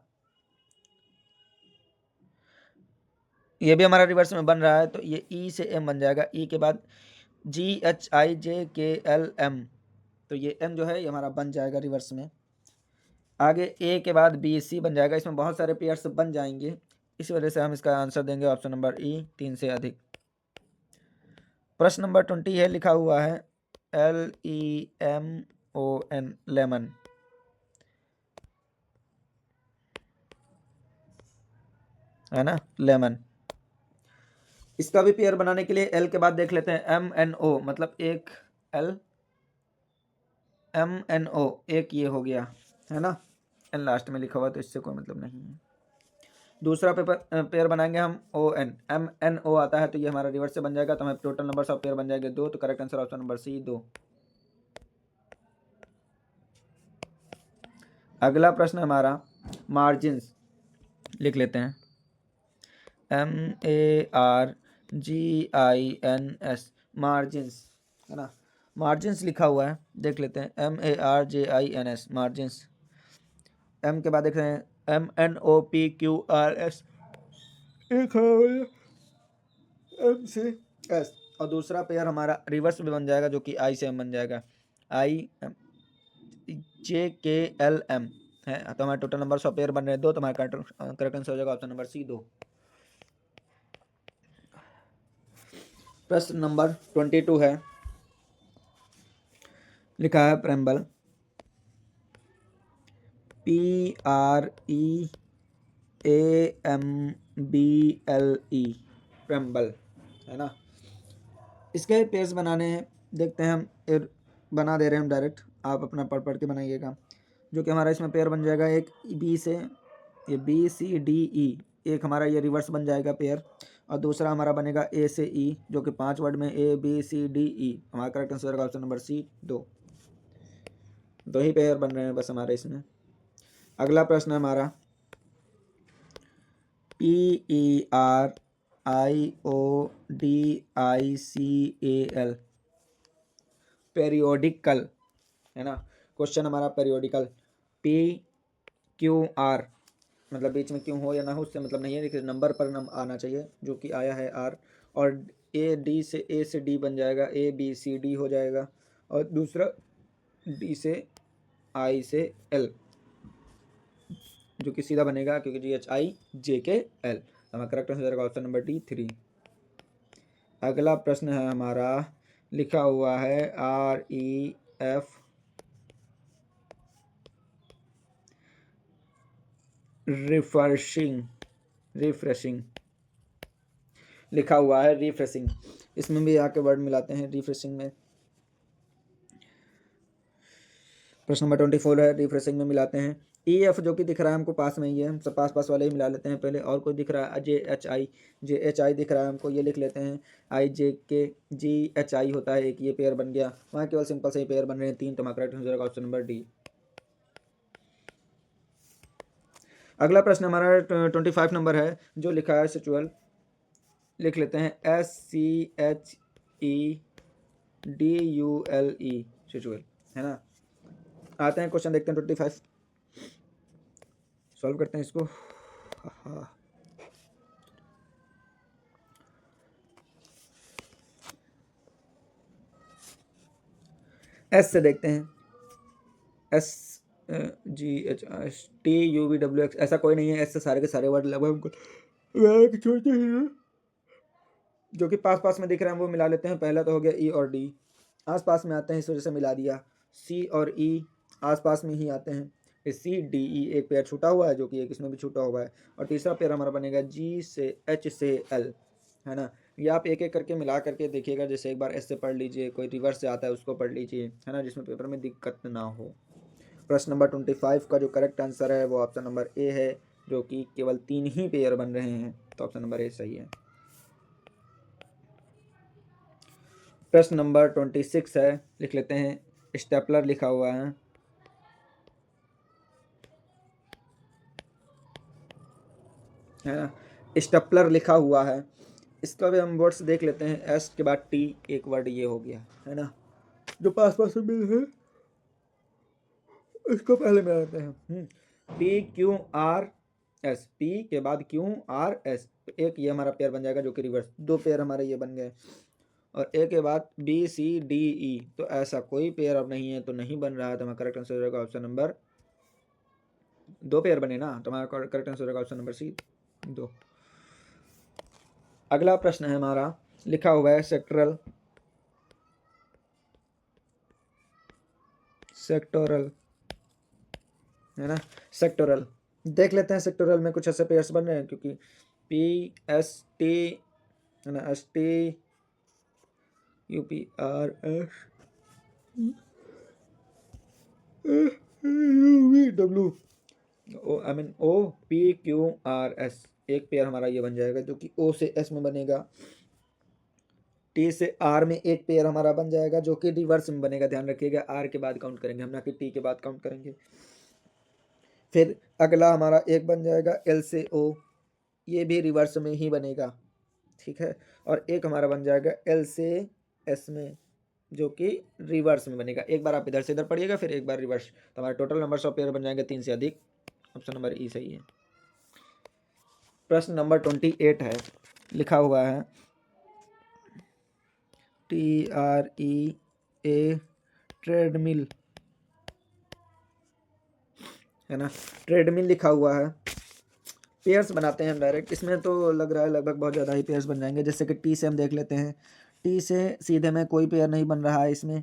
ये भी हमारा रिवर्स में बन रहा है, तो ये ई से एम बन जाएगा। ई के बाद जी H I J K L M, तो ये एम जो है ये हमारा बन जाएगा रिवर्स में। आगे ए के बाद बी सी बन जाएगा, इसमें बहुत सारे पेयर्स बन जाएंगे, इस वजह से हम इसका आंसर देंगे ऑप्शन नंबर ई, 3 से अधिक। प्रश्न नंबर 20 है, लिखा हुआ है L E M O N, lemon, है ना, लेमन। इसका भी पेयर बनाने के लिए एल के बाद देख लेते हैं एम एन ओ, मतलब एक एल एम एन ओ, एक ये हो गया, है ना, एन लास्ट में लिखा हुआ तो इससे कोई मतलब नहीं है। दूसरा पेयर बनाएंगे हम O N, M N O आता है तो ये हमारा रिवर्स से बन जाएगा, तो हमें टोटल नंबर ऑफ पेयर बन जाएंगे 2, तो correct answer option number C 2। अगला प्रश्न हमारा मार्जिन्स, लिख लेते हैं M A R G I N S, margins, है ना। मार्जिन्स लिखा हुआ है, देख लेते हैं M A R J I N S, margins. M के बाद देख रहे हैं M N O P Q R S, एक एम से एस, और दूसरा पेयर हमारा रिवर्स में बन जाएगा जो कि आई से एम बन जाएगा, I J K L M है, तो हमारे टोटल नंबर 100 पेयर बन रहे हैं 2, तो हमारा करेक्ट आंसर हो जाएगा ऑप्शन नंबर सी 2। प्रश्न नंबर 22 है, लिखा है preamble, P R E A M B L E, preamble, है ना। इसके पेयर्स बनाने हैं, देखते हैं हम, बना दे रहे हैं हम डायरेक्ट, आप अपना पढ़ पढ़ के बनाइएगा। जो कि हमारा इसमें पेयर बन जाएगा एक बी से, ये बी सी डी ई, एक हमारा ये रिवर्स बन जाएगा पेयर, और दूसरा हमारा बनेगा ए से ई, जो कि 5 वर्ड में ए बी सी डी ई, हमारा करेक्ट आंसर होगा ऑप्शन नंबर सी 2। दो ही पेयर बन रहे हैं बस हमारे इसमें। अगला प्रश्न हमारा P E R I O D I C A L, periodical, है ना। क्वेश्चन हमारा पेरियोडिकल, पी क्यू आर, मतलब बीच में क्यों हो या ना हो उससे मतलब नहीं है, लेकिन नंबर पर आना चाहिए, जो कि आया है आर, और ए से डी बन जाएगा, ए बी सी डी हो जाएगा, और दूसरा डी से आई से एल, जो कि सीधा बनेगा क्योंकि जी H I J K L, हमारा करेक्ट आंसर जाएगा ऑप्शन नंबर डी 3। अगला प्रश्न है हमारा, लिखा हुआ है आर ई एफ रिफ्रेशिंग लिखा हुआ है, रिफ्रेशिंग, इसमें भी आके वर्ड मिलाते हैं रिफ्रेशिंग में। प्रश्न नंबर 24 है, रिफ्रेशिंग में मिलाते हैं ई एफ, जो कि दिख रहा है हमको पास में ही है, हम सब पास वाले ही मिला लेते हैं पहले, और कोई दिख रहा है जे एच आई दिख रहा है हमको, ये लिख लेते हैं आई जे के जी एच आई होता है एक, ये पेयर बन गया, वहाँ केवल सिंपल से ही पेयर बन रहे हैं 3, तो हमारा करेक्ट आंसर होगा ऑप्शन नंबर डी। अगला प्रश्न हमारा 25 नंबर है, जो लिखा है सिचुअल, लिख लेते हैं SCHE DULE, सिचुअल, है ना। आते हैं क्वेश्चन देखते हैं 25, सॉल्व करते हैं इसको। हाँ, एस से देखते हैं, SGHSTUVWX, ऐसा कोई नहीं है, एस से सारे के सारे वर्ड लगभग हमको छोटे हैं जो कि पास पास में दिख रहे हैं वो मिला लेते हैं। पहला तो हो गया ई और डी, आस पास में आते हैं इस वजह से मिला दिया। सी और ई आस पास में ही आते हैं, सी डी ई एक पेयर छूटा हुआ है जो कि एक इसमें भी छूटा हुआ है। और तीसरा पेयर हमारा बनेगा जी से एच से एल, है ना। ये आप एक एक करके मिला करके देखिएगा, जैसे एक बार एस से पढ़ लीजिए, कोई रिवर्स से आता है उसको पढ़ लीजिए, है ना, जिसमें पेपर में दिक्कत ना हो। प्रश्न नंबर 25 का जो करेक्ट आंसर है वो ऑप्शन नंबर ए है, जो कि केवल 3 ही पेयर बन रहे हैं, तो ऑप्शन नंबर ए सही है। प्रश्न नंबर 26 है, लिख लेते हैं, स्टेपलर लिखा हुआ है ना, स्टेपलर लिखा हुआ है। इसका भी हम वर्ड्स देख लेते हैं। एस के बाद टी एक वर्ड ये हो गया, है ना, जो पास पास में मिल है इसको पहले मिला लेते हैं। PQRS, पी के बाद QRS, एक ये हमारा पेयर बन जाएगा जो कि रिवर्स, 2 पेयर हमारे ये बन गए। और ए के बाद BCDE, तो ऐसा कोई पेयर अब नहीं है, तो नहीं बन रहा है, तो हमारा करेक्ट आंसर हो जाएगा ऑप्शन नंबर, 2 पेयर बने ना, तो हमारा करेक्ट आंसर हो जाएगा ऑप्शन नंबर सी, 2। अगला प्रश्न है हमारा, लिखा हुआ है सेक्टोरल, है ना, सेक्टोरल देख लेते हैं। सेक्टोरल में कुछ ऐसे पेयर्स बन रहे हैं, क्योंकि PST, है ना, ST UPRS UVW OPQRS, एक पेयर हमारा ये बन जाएगा जो कि O से S में बनेगा। T से R में एक पेयर हमारा बन जाएगा जो कि रिवर्स में बनेगा, ध्यान रखिएगा, R के बाद काउंट करेंगे हम, ना कि T के बाद काउंट करेंगे। फिर अगला हमारा एक बन जाएगा L से O, ये भी रिवर्स में ही बनेगा, ठीक है। और एक हमारा बन जाएगा L से S में, जो कि रिवर्स में बनेगा। एक बार आप इधर से इधर पढ़िएगा, फिर एक बार रिवर्स, तो हमारे टोटल नंबर ऑफ पेयर बन जाएंगे 3 से अधिक, ऑप्शन नंबर ई सही है। प्रश्न नंबर 28 है, लिखा हुआ है TREA, ट्रेडमिल, है ना, ट्रेडमिल लिखा हुआ है। पेयर्स बनाते हैं हम डायरेक्ट, इसमें तो लग रहा है लगभग बहुत ज़्यादा ही पेयर्स बन जाएंगे। जैसे कि टी से हम देख लेते हैं, टी से सीधे में कोई पेयर नहीं बन रहा है इसमें।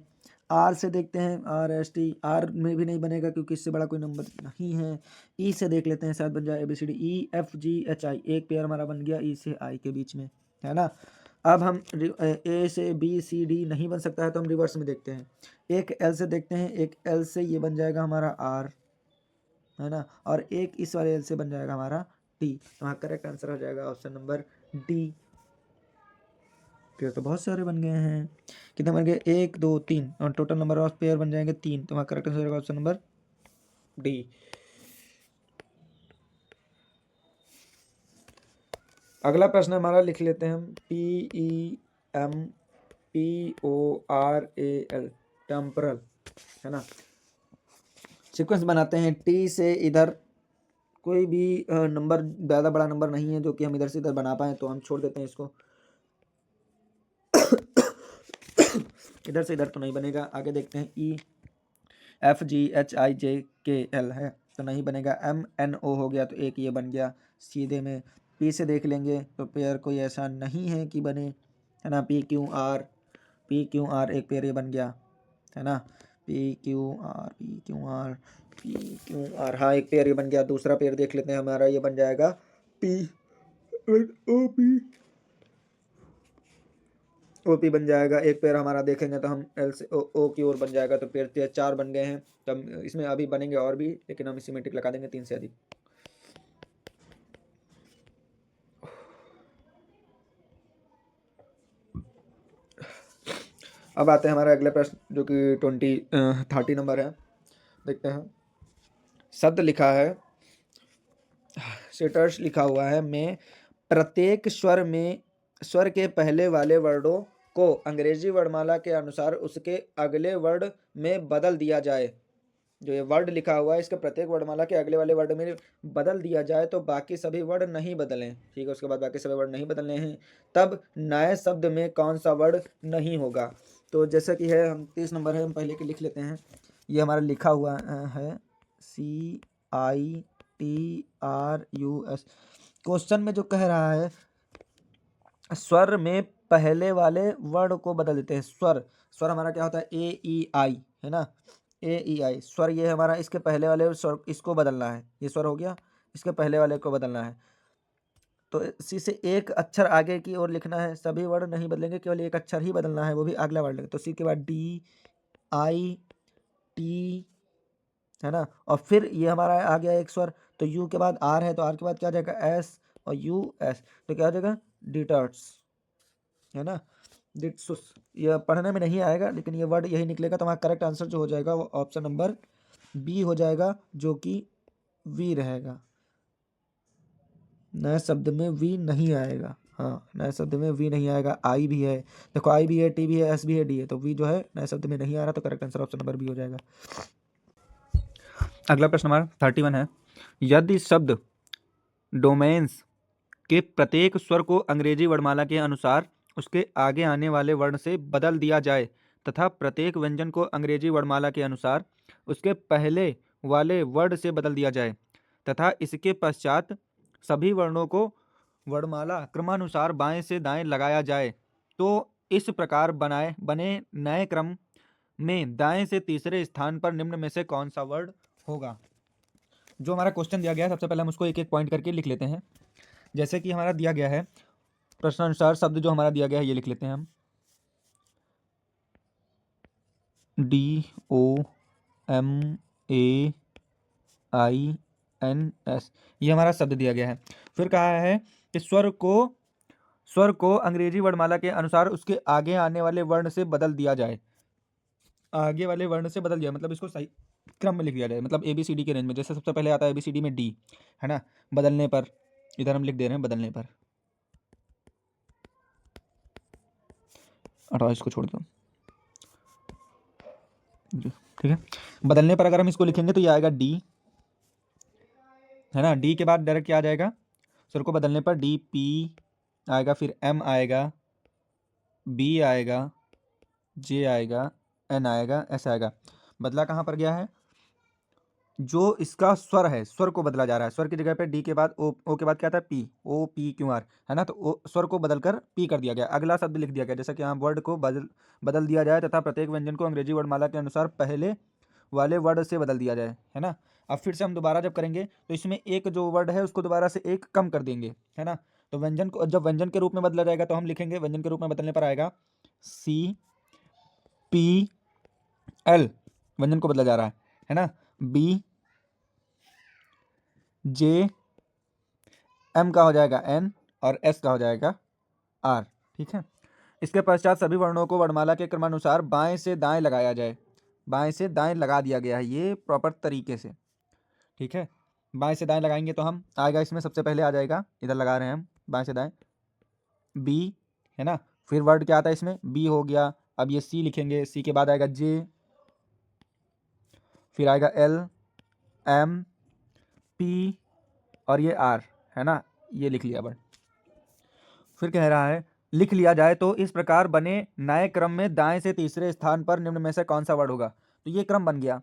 आर से देखते हैं, RST, आर में भी नहीं बनेगा क्योंकि इससे बड़ा कोई नंबर नहीं है। ई से देख लेते हैं, शायद बन जाए ABCD, EFGHI, एक पेयर हमारा बन गया ई से आई के बीच में, है ना। अब हम ए से BCD नहीं बन सकता है, तो हम रिवर्स में देखते हैं। एक एल से देखते हैं, एक एल से ये बन जाएगा हमारा आर, है ना, और एक इस वाले एल से बन जाएगा हमारा टी, तो वहाँ करेक्ट आंसर हो जाएगा ऑप्शन नंबर डी। पेयर तो बहुत सारे बन गए हैं, कितने बन गए, 1 2 3, और टोटल नंबर ऑफ पेयर बन जाएंगे 3, तो वहाँ करेक्ट आंसर हो जाएगा ऑप्शन नंबर डी। अगला प्रश्न हमारा लिख लेते हैं हम, TEMPORAL, टेम्परल, है ना। सीक्वेंस बनाते हैं, टी से इधर कोई भी नंबर, ज़्यादा बड़ा नंबर नहीं है जो कि हम इधर से इधर बना पाएँ, तो हम छोड़ देते हैं इसको। इधर से इधर तो नहीं बनेगा। आगे देखते हैं, EFGHIJKL है, तो नहीं बनेगा। MNO हो गया, तो एक ये बन गया सीधे में। P से देख लेंगे तो पेयर कोई ऐसा नहीं है कि बने, है ना। PQR एक पेयर ये बन गया, है ना। PQR, हाँ, एक पेयर ये बन गया। दूसरा पेयर देख लेते हैं, हमारा ये बन जाएगा OP बन जाएगा। एक पेयर हमारा देखेंगे तो हम L से O की ओर बन जाएगा, तो पेयर 4 बन गए हैं। तो हम इसमें अभी बनेंगे और भी, लेकिन हम सिमेट्रिक लगा देंगे 3 से अधिक। अब आते हैं हमारा अगले प्रश्न, जो कि 30 नंबर है, देखते हैं। शब्द लिखा है, सेटर्स लिखा हुआ है, में प्रत्येक स्वर के पहले वाले वर्डों को अंग्रेजी वर्णमाला के अनुसार उसके अगले वर्ड में बदल दिया जाए, जो ये वर्ड लिखा हुआ है इसके प्रत्येक वर्णमाला के अगले वाले वर्ड में बदल दिया जाए तो बाकी सभी वर्ड नहीं बदलें, ठीक है, उसके बाद बाकी सभी वर्ड नहीं बदलने हैं, तब नए शब्द में कौन सा वर्ड नहीं होगा। तो जैसा कि है, हम 30 नंबर है, हम पहले के लिख लेते हैं। ये हमारा लिखा हुआ है CITRUS। क्वेश्चन में जो कह रहा है स्वर में पहले वाले वर्ड को बदल देते हैं। स्वर हमारा क्या होता है, A E I, है ना, AEI स्वर, ये हमारा इसके पहले वाले स्वर, इसको बदलना है, ये स्वर हो गया, इसके पहले वाले को बदलना है। तो इसी से एक अक्षर आगे की ओर लिखना है, सभी वर्ड नहीं बदलेंगे, केवल एक अक्षर ही बदलना है, वो भी अगला वर्ड। तो सी के बाद DIT, है ना, और फिर ये हमारा आ गया एक स्वर। तो यू के बाद आर है, तो आर के बाद क्या आ जाएगा एस, और US, तो क्या आ जाएगा डिटर्स, है ना, डिटसुस। ये पढ़ने में नहीं आएगा लेकिन ये वर्ड यही निकलेगा। तो हमारा करेक्ट आंसर जो हो जाएगा वो ऑप्शन नंबर बी हो जाएगा, जो कि वी रहेगा। नए शब्द में वी नहीं आएगा, हाँ, नए शब्द में वी नहीं आएगा। आई भी है, देखो आई भी है, टी भी है, एस भी है, डी है, तो वी जो है नए शब्द में नहीं आ रहा, तो correct answer option number B हो जाएगा। अगला प्रश्न नंबर 31 है, यदि शब्द डोमेन्स के प्रत्येक स्वर को अंग्रेजी वर्णमाला के अनुसार उसके आगे आने वाले वर्ण से बदल दिया जाए तथा प्रत्येक व्यंजन को अंग्रेजी वर्णमाला के अनुसार उसके पहले वाले वर्ड से बदल दिया जाए तथा इसके पश्चात सभी वर्णों को वर्णमाला क्रमानुसार बाएं से दाएं लगाया जाए, तो इस प्रकार बने नए क्रम में दाएं से तीसरे स्थान पर निम्न में से कौन सा वर्ड होगा। जो हमारा क्वेश्चन दिया गया है, सबसे पहले हम उसको एक एक पॉइंट करके लिख लेते हैं। जैसे कि हमारा दिया गया है प्रश्नानुसार शब्द जो हमारा दिया गया है, ये लिख लेते हैं हम, DOMAINS, ये हमारा शब्द दिया गया है। फिर कहा है कि स्वर को अंग्रेजी वर्णमाला के अनुसार उसके आगे आने वाले वर्ण से बदल दिया जाए। आगे वाले वर्ण से बदल दिया मतलब इसको सही क्रम में लिख दिया जाए, मतलब ABCD के रेंज में। जैसे सबसे पहले आता है ABCD में D, है ना, बदलने पर, इधर हम लिख दे रहे हैं बदलने पर, हटाओ इसको छोड़ दो, ठीक है। बदलने पर अगर हम इसको लिखेंगे तो ये आएगा D, है ना, D के बाद डायरेक्ट क्या आ जाएगा, स्वर को बदलने पर DP आएगा, फिर M आएगा, B आएगा, J आएगा, N आएगा, S आएगा। बदला कहाँ पर गया है, जो इसका स्वर है, स्वर को बदला जा रहा है। स्वर की जगह पे D के बाद O के बाद क्या आता है P, OPQR, है ना, तो स्वर को बदलकर P कर दिया गया। अगला शब्द लिख दिया गया, जैसा कि यहाँ वर्ड को बदल दिया जाए तथा प्रत्येक व्यंजन को अंग्रेजी वर्णमाला के अनुसार पहले वाले वर्ड से बदल दिया जाए, है ना। अब फिर से हम दोबारा जब करेंगे तो इसमें एक जो वर्ड है उसको दोबारा से एक कम कर देंगे, है ना। तो व्यंजन को जब व्यंजन के रूप में बदला जाएगा तो हम लिखेंगे, व्यंजन के रूप में बदलने पर आएगा CPL, व्यंजन को बदला जा रहा है ना, BJM का हो जाएगा N, और S का हो जाएगा R, ठीक है। इसके पश्चात सभी वर्णों को वर्णमाला के क्रमानुसार बाएं से दाएं लगाया जाए। बाएं से दाएं लगा दिया गया है ये प्रॉपर तरीके से, ठीक है। बाएं से दाएं लगाएंगे तो हम आएगा, इसमें सबसे पहले आ जाएगा, इधर लगा रहे हैं हम बाएं से दाएं, B, है ना, फिर वर्ड क्या आता है इसमें, B हो गया। अब ये C लिखेंगे, C के बाद आएगा J, फिर आएगा L, M, P, और ये R, है ना, ये लिख लिया वर्ड। फिर कह रहा है लिख लिया जाए तो इस प्रकार बने नए क्रम में दाएं से तीसरे स्थान पर निम्न में से कौन सा वर्ड होगा। तो ये क्रम बन गया,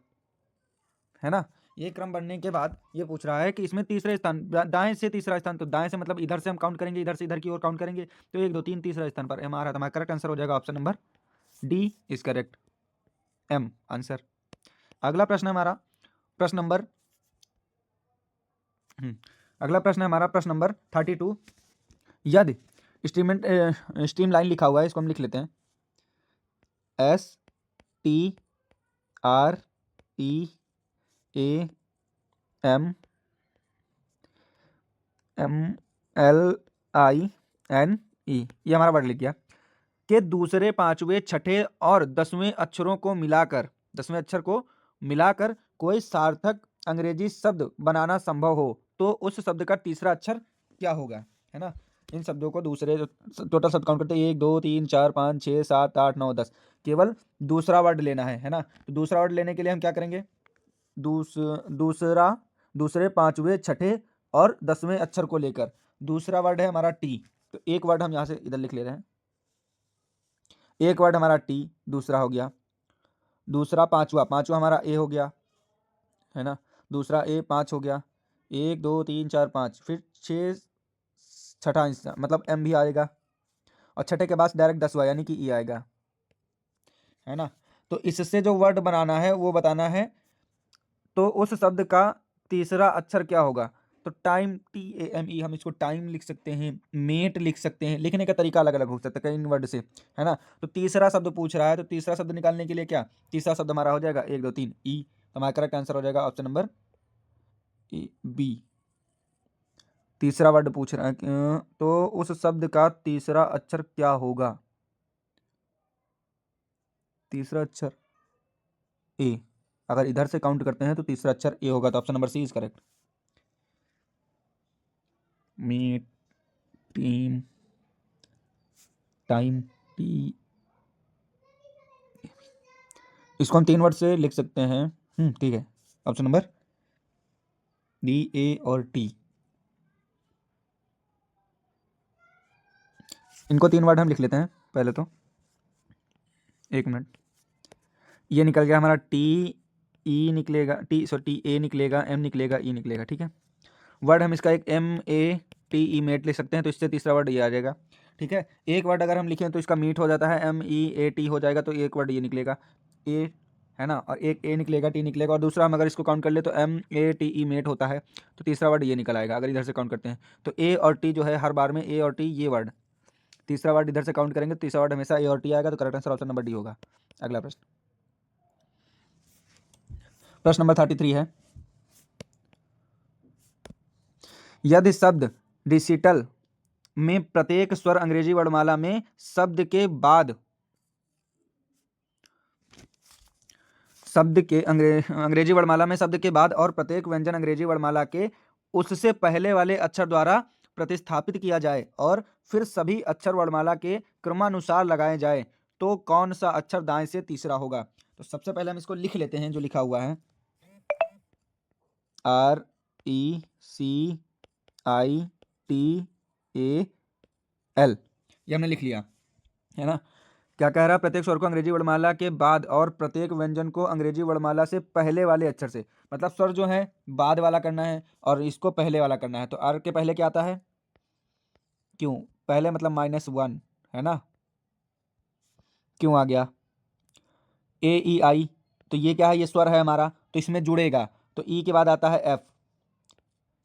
है ना। ये क्रम बनने के बाद ये पूछ रहा है कि इसमें तीसरे स्थान, दाएं से तीसरा स्थान, तो दाएं से मतलब इधर से हम काउंट करेंगे, इधर से इधर की ओर काउंट करेंगे, तो 1 2 3 तीसरा स्थान पर M आ रहा है। हमारा करेक्ट आंसर हो जाएगा option number D is correct, M answer. अगला प्रश्न है हमारा प्रश्न नंबर अगला प्रश्न है हमारा प्रश्न नंबर 32। यदि स्ट्रीम लाइन लिखा हुआ है, इसको हम लिख लेते हैं STREAMMLINE, ये हमारा वर्ड लिख गया, के दूसरे, पांचवें, छठे और 10वें अक्षरों को मिलाकर, 10वें अक्षर को मिलाकर कोई सार्थक अंग्रेजी शब्द बनाना संभव हो तो उस शब्द का तीसरा अक्षर क्या होगा, है ना। इन शब्दों को दूसरे टोटल शब्द काउंट करते हैं 1 2 3 4 5 6 7 8 9 10, केवल दूसरा वर्ड लेना है ना। तो दूसरा वर्ड लेने के लिए हम क्या करेंगे, दूसरा दूसरे पांचवें छठे और 10वें अक्षर को लेकर दूसरा वर्ड है हमारा टी। तो एक वर्ड हम यहाँ से इधर लिख ले रहे हैं, एक वर्ड हमारा टी दूसरा हो गया, दूसरा पांचवा हमारा ए हो गया है ना, दूसरा ए 5 हो गया, 1 2 3 4 5, फिर 6 छठा हिस्सा मतलब एम भी आएगा, और छठे के बाद डायरेक्ट 10वां यानी कि ई आएगा, है ना। तो इससे जो वर्ड बनाना है वो बताना है, तो उस शब्द का तीसरा अक्षर क्या होगा। तो टाइम TAME हम इसको टाइम लिख सकते हैं, मेट लिख सकते हैं, लिखने का तरीका अलग अलग हो सकता है कई वर्ड से, है ना। तो तीसरा शब्द पूछ रहा है, तो तीसरा शब्द निकालने के लिए क्या, तीसरा शब्द हमारा हो जाएगा 1 2 3 ई। हमारा करेक्ट आंसर हो जाएगा ऑप्शन नंबर बी। तीसरा वर्ड पूछ रहा है तो उस शब्द का तीसरा अक्षर क्या होगा, तीसरा अक्षर ए। अगर इधर से काउंट करते हैं तो तीसरा अक्षर ए होगा, तो option number C is correct. Meet team time T, इसको हम 3 वर्ड से लिख सकते हैं, ठीक है। ऑप्शन नंबर DA और T, इनको 3 वर्ड हम लिख लेते हैं पहले तो। 1 मिनट, ये निकल गया हमारा TE निकलेगा, TA निकलेगा, M निकलेगा, E निकलेगा, ठीक है। वर्ड हम इसका एक MEATE मेट लिख सकते हैं, तो इससे तीसरा वर्ड ये आ जाएगा, ठीक है। एक वर्ड अगर हम लिखें तो इसका मीट हो जाता है, MEAT हो जाएगा, तो एक वर्ड ये निकलेगा ए, है ना, और एक ए निकलेगा, टी निकलेगा, और दूसरा हम अगर इसको काउंट कर ले तो MEATE मेट होता है, तो तीसरा वर्ड ये निकल आएगा अगर इधर से काउंट करते हैं। तो ए और टी जो है हर बार में ए और टी ये वर्ड, तीसरा वर्ड इधर से काउंट करेंगे तो तीसरा वर्ड हमेशा ए और टी आएगा, तो correct answer option number D होगा। अगला प्रश्न, प्रश्न नंबर 33 है, यदि शब्द डिजिटल में प्रत्येक स्वर अंग्रेजी वर्णमाला में शब्द के बाद अंग्रेजी वर्णमाला में शब्द के बाद और प्रत्येक व्यंजन अंग्रेजी वर्णमाला के उससे पहले वाले अक्षर द्वारा प्रतिस्थापित किया जाए और फिर सभी अक्षर वर्णमाला के क्रमानुसार लगाए जाए, तो कौन सा अक्षर दाएं से तीसरा होगा। तो सबसे पहले हम इसको लिख लेते हैं, जो लिखा हुआ है RECITAL, ये हमने लिख लिया, है ना। क्या कह रहा है, प्रत्येक स्वर को अंग्रेजी वर्णमाला के बाद और प्रत्येक व्यंजन को अंग्रेजी वर्णमाला से पहले वाले अक्षर से, मतलब स्वर जो है बाद वाला करना है और इसको पहले वाला करना है। तो आर के पहले क्या आता है, क्यों, पहले मतलब -1, है ना, क्यों आ गया, AEI, तो ये क्या है, ये स्वर है हमारा, तो इसमें जुड़ेगा, तो ई के बाद आता है F,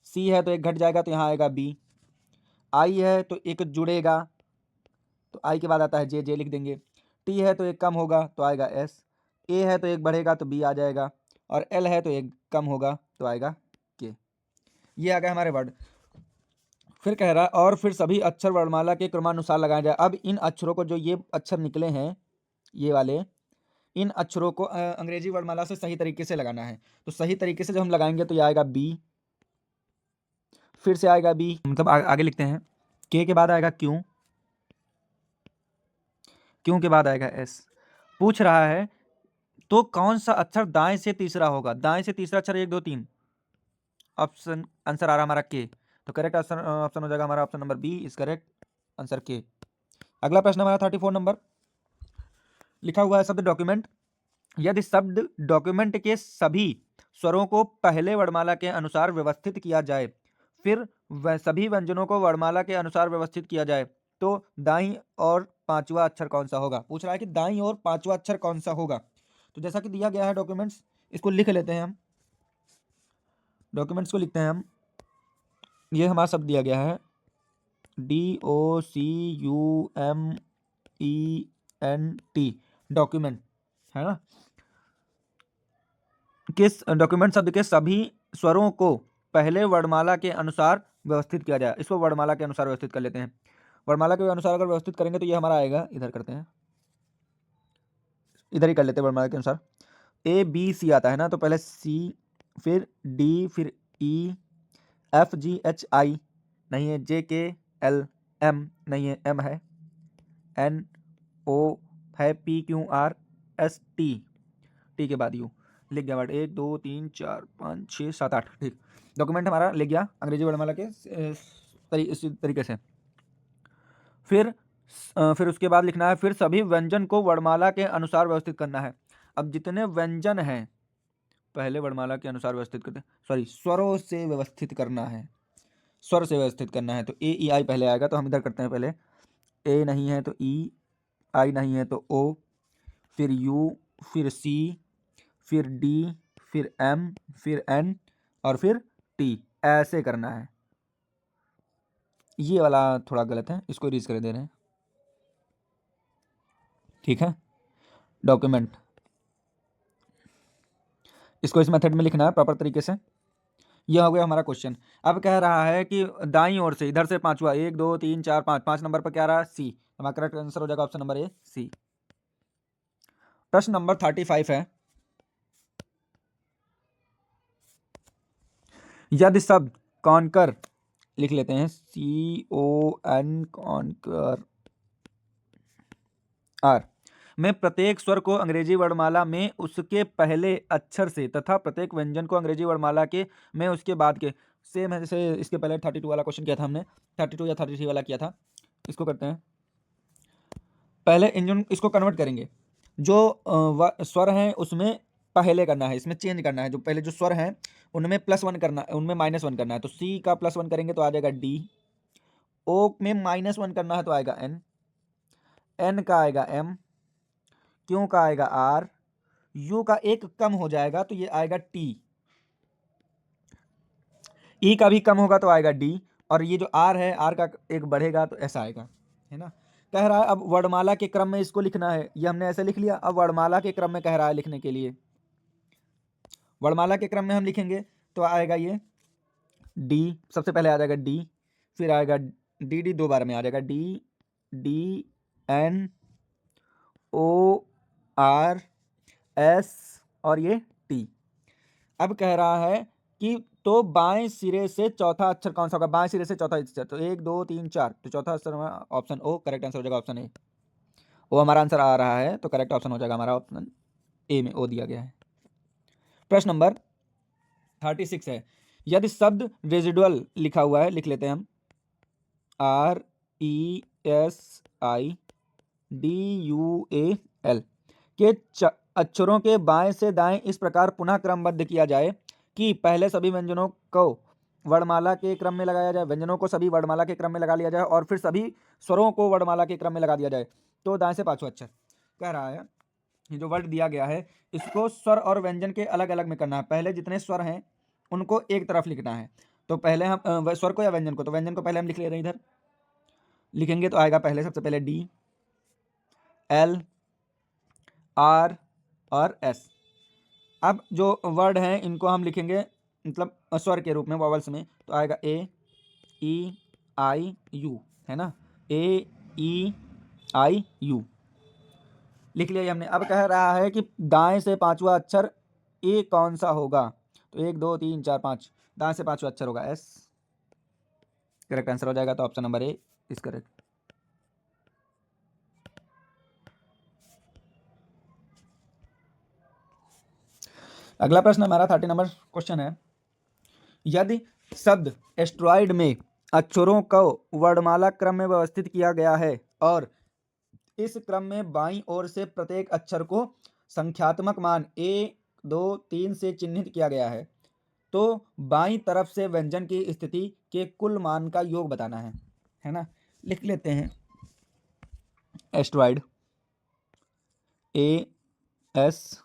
C है तो एक घट जाएगा तो यहाँ आएगा B, I है तो एक जुड़ेगा, तो आई के बाद आता है जे लिख देंगे, टी है तो एक कम होगा तो आएगा एस, ए है तो एक बढ़ेगा तो बी आ जाएगा, और एल है तो एक कम होगा तो आएगा के। ये आ गया हमारे वर्ड। फिर कह रहा है और फिर सभी अक्षर वर्णमाला के क्रमानुसार लगाया जाए। अब इन अक्षरों को, जो ये अक्षर निकले हैं ये वाले, इन अक्षरों को अंग्रेजी वर्णमाला से सही तरीके से लगाना है। तो सही तरीके से जब हम लगाएंगे तो ये आएगा बी, फिर से आएगा बी, मतलब आगे लिखते हैं, के बाद आएगा क्यों, क्यों के बाद आएगा एस। पूछ रहा है तो कौन सा अक्षर दाएं से तीसरा होगा, दाएं से तीसरा अक्षर 1 2 3, ऑप्शन आंसर आ रहा हमारा के, तो करेक्ट ऑप्शन हो जाएगा हमारा option number B is correct answer के। अगला प्रश्न हमारा 34 नंबर, लिखा हुआ है शब्द डॉक्यूमेंट, यदि शब्द डॉक्यूमेंट के सभी स्वरों को पहले वर्णमाला के अनुसार व्यवस्थित किया जाए, फिर सभी व्यंजनों को वर्णमाला के अनुसार व्यवस्थित किया जाए, तो दाईं और पांचवा अक्षर कौन सा होगा। पूछ रहा है कि दाईं और पांचवा अक्षर कौन सा होगा। तो जैसा कि दिया गया है डॉक्यूमेंट्स, इसको लिख लेते हैं हम, डॉक्यूमेंट्स को लिखते हैं हम। ये हमारा शब्द दिया गया है DOCUMENT, डॉक्यूमेंट, है ना। किस डॉक्यूमेंट शब्द के सभी स्वरों को पहले वर्णमाला के अनुसार व्यवस्थित किया जाए, इसको वर्णमाला के अनुसार व्यवस्थित कर लेते हैं। वर्णमाला के अनुसार अगर व्यवस्थित करेंगे तो ये हमारा आएगा, इधर करते हैं, इधर ही कर लेते हैं वर्णमाला के अनुसार। ABC आता है ना, तो पहले C, फिर D, फिर E, FGHI, नहीं है JKL एम नहीं है, एम है, एन ओ है, P Q R S T, T के बाद यू, लिख गया वर्ड 1 2 3 4 5 6 7 8, ठीक। डॉक्यूमेंट हमारा लिख गया अंग्रेजी वर्णमाला के इसी तरीके से। फिर उसके बाद लिखना है, फिर सभी व्यंजन को वर्णमाला के अनुसार व्यवस्थित करना है। अब जितने व्यंजन हैं पहले वर्णमाला के अनुसार व्यवस्थित करते हैं, सॉरी स्वरों से व्यवस्थित करना है, स्वर से व्यवस्थित करना है। तो ए ई आई पहले आएगा, तो हम इधर करते हैं पहले। ए नहीं है तो ई, आई नहीं है तो ओ, फिर यू, फिर सी, फिर डी, फिर एम, फिर एन और फिर टी, ऐसे करना है। ये वाला थोड़ा गलत है, इसको रीज कर दे रहे हैं, ठीक है। डॉक्यूमेंट इसको इस मेथड में लिखना है प्रॉपर तरीके से। यह हो गया हमारा क्वेश्चन। अब कह रहा है कि दाईं ओर से, इधर से पांचवा, 1 2 3 4 5, 5 नंबर पर क्या रहा, सी। हमारा करेक्ट आंसर हो जाएगा ऑप्शन नंबर ए, सी। प्रश्न नंबर 35 है, यदि शब्द कॉन्कर, लिख लेते हैं CON कॉन्कर आर में प्रत्येक स्वर को अंग्रेजी वर्णमाला में उसके पहले अक्षर से तथा प्रत्येक व्यंजन को अंग्रेजी वर्णमाला के में उसके बाद के, सेम है जैसे इसके पहले 32 वाला क्वेश्चन किया था हमने, 32 या 33 वाला किया था। इसको करते हैं पहले इंजन, इसको कन्वर्ट करेंगे, जो स्वर हैं उसमें पहले करना है, इसमें चेंज करना है, जो पहले जो स्वर हैं उनमें +1 करना है, उनमें -1 करना है। तो सी का +1 करेंगे तो आ जाएगा डी, ओ में -1 करना है तो आएगा एन, एन का आएगा एम, क्यू का आएगा आर, यू का एक कम हो जाएगा तो ये आएगा टी, ई का भी कम होगा तो आएगा डी, और ये जो आर है, आर का एक बढ़ेगा तो ऐसा आएगा, है ना। कह रहा है अब वर्णमाला के क्रम में इसको लिखना है, ये हमने ऐसे लिख लिया। अब वर्णमाला के क्रम में कह रहा है लिखने के लिए, वर्णमाला के क्रम में हम लिखेंगे तो आएगा ये डी, सबसे पहले आ जाएगा डी, फिर आएगा डी, डी दो बार में आ जाएगा D, D N O R S और ये टी। अब कह रहा है कि तो बाएं सिरे से चौथा अक्षर कौन सा होगा, बाएं सिरे से चौथा अक्षर, तो 1 2 3 4, तो चौथा अक्षर ऑप्शन ओ, करेक्ट आंसर हो जाएगा ऑप्शन ए। ओ हमारा आंसर आ रहा है तो करेक्ट ऑप्शन हो जाएगा हमारा ऑप्शन ए में ओ दिया गया है। प्रश्न नंबर 36 है, यदि शब्द रेजिडुअल लिखा हुआ है, लिख लेते हैं हम RESIDUAL के अक्षरों के बाएं से दाएं इस प्रकार पुनः क्रमबद्ध किया जाए कि पहले सभी व्यंजनों को वर्णमाला के क्रम में लगाया जाए, व्यंजनों को सभी वर्णमाला के क्रम में लगा लिया जाए और फिर सभी स्वरों को वर्णमाला के क्रम में लगा दिया जाए। तो दाएं से पांचवा अक्षर कह रहा है, ये जो वर्ड दिया गया है इसको स्वर और व्यंजन के अलग अलग में करना है। पहले जितने स्वर हैं उनको एक तरफ लिखना है, तो पहले हम स्वर को या व्यंजन को, तो व्यंजन को पहले हम लिख ले रहे हैं, इधर लिखेंगे तो आएगा पहले सबसे पहले डी, एल, आर और एस। अब जो वर्ड हैं इनको हम लिखेंगे मतलब स्वर के रूप में, वॉवल्स में, तो आएगा ए ई आई यू, है ना, ए ई आई यू लिख लिया हमने। अब कह रहा है कि दाएं से पांचवा अक्षर ए कौन सा होगा, तो 1 2 3 4 5, दाएं से पांचवा अक्षर होगा एस, करेक्ट आंसर हो जाएगा तो option number A is correct. अगला प्रश्न हमारा 30 नंबर क्वेश्चन है, यदि शब्द एस्ट्रॉइड में अक्षरों को वर्णमाला क्रम में व्यवस्थित किया गया है और इस क्रम में बाईं ओर से प्रत्येक अक्षर को संख्यात्मक मान 1 2 3 से चिन्हित किया गया है, तो बाईं तरफ से व्यंजन की स्थिति के कुल मान का योग बताना है ना। लिख लेते हैं एस्ट्रॉइड, ASTEROID,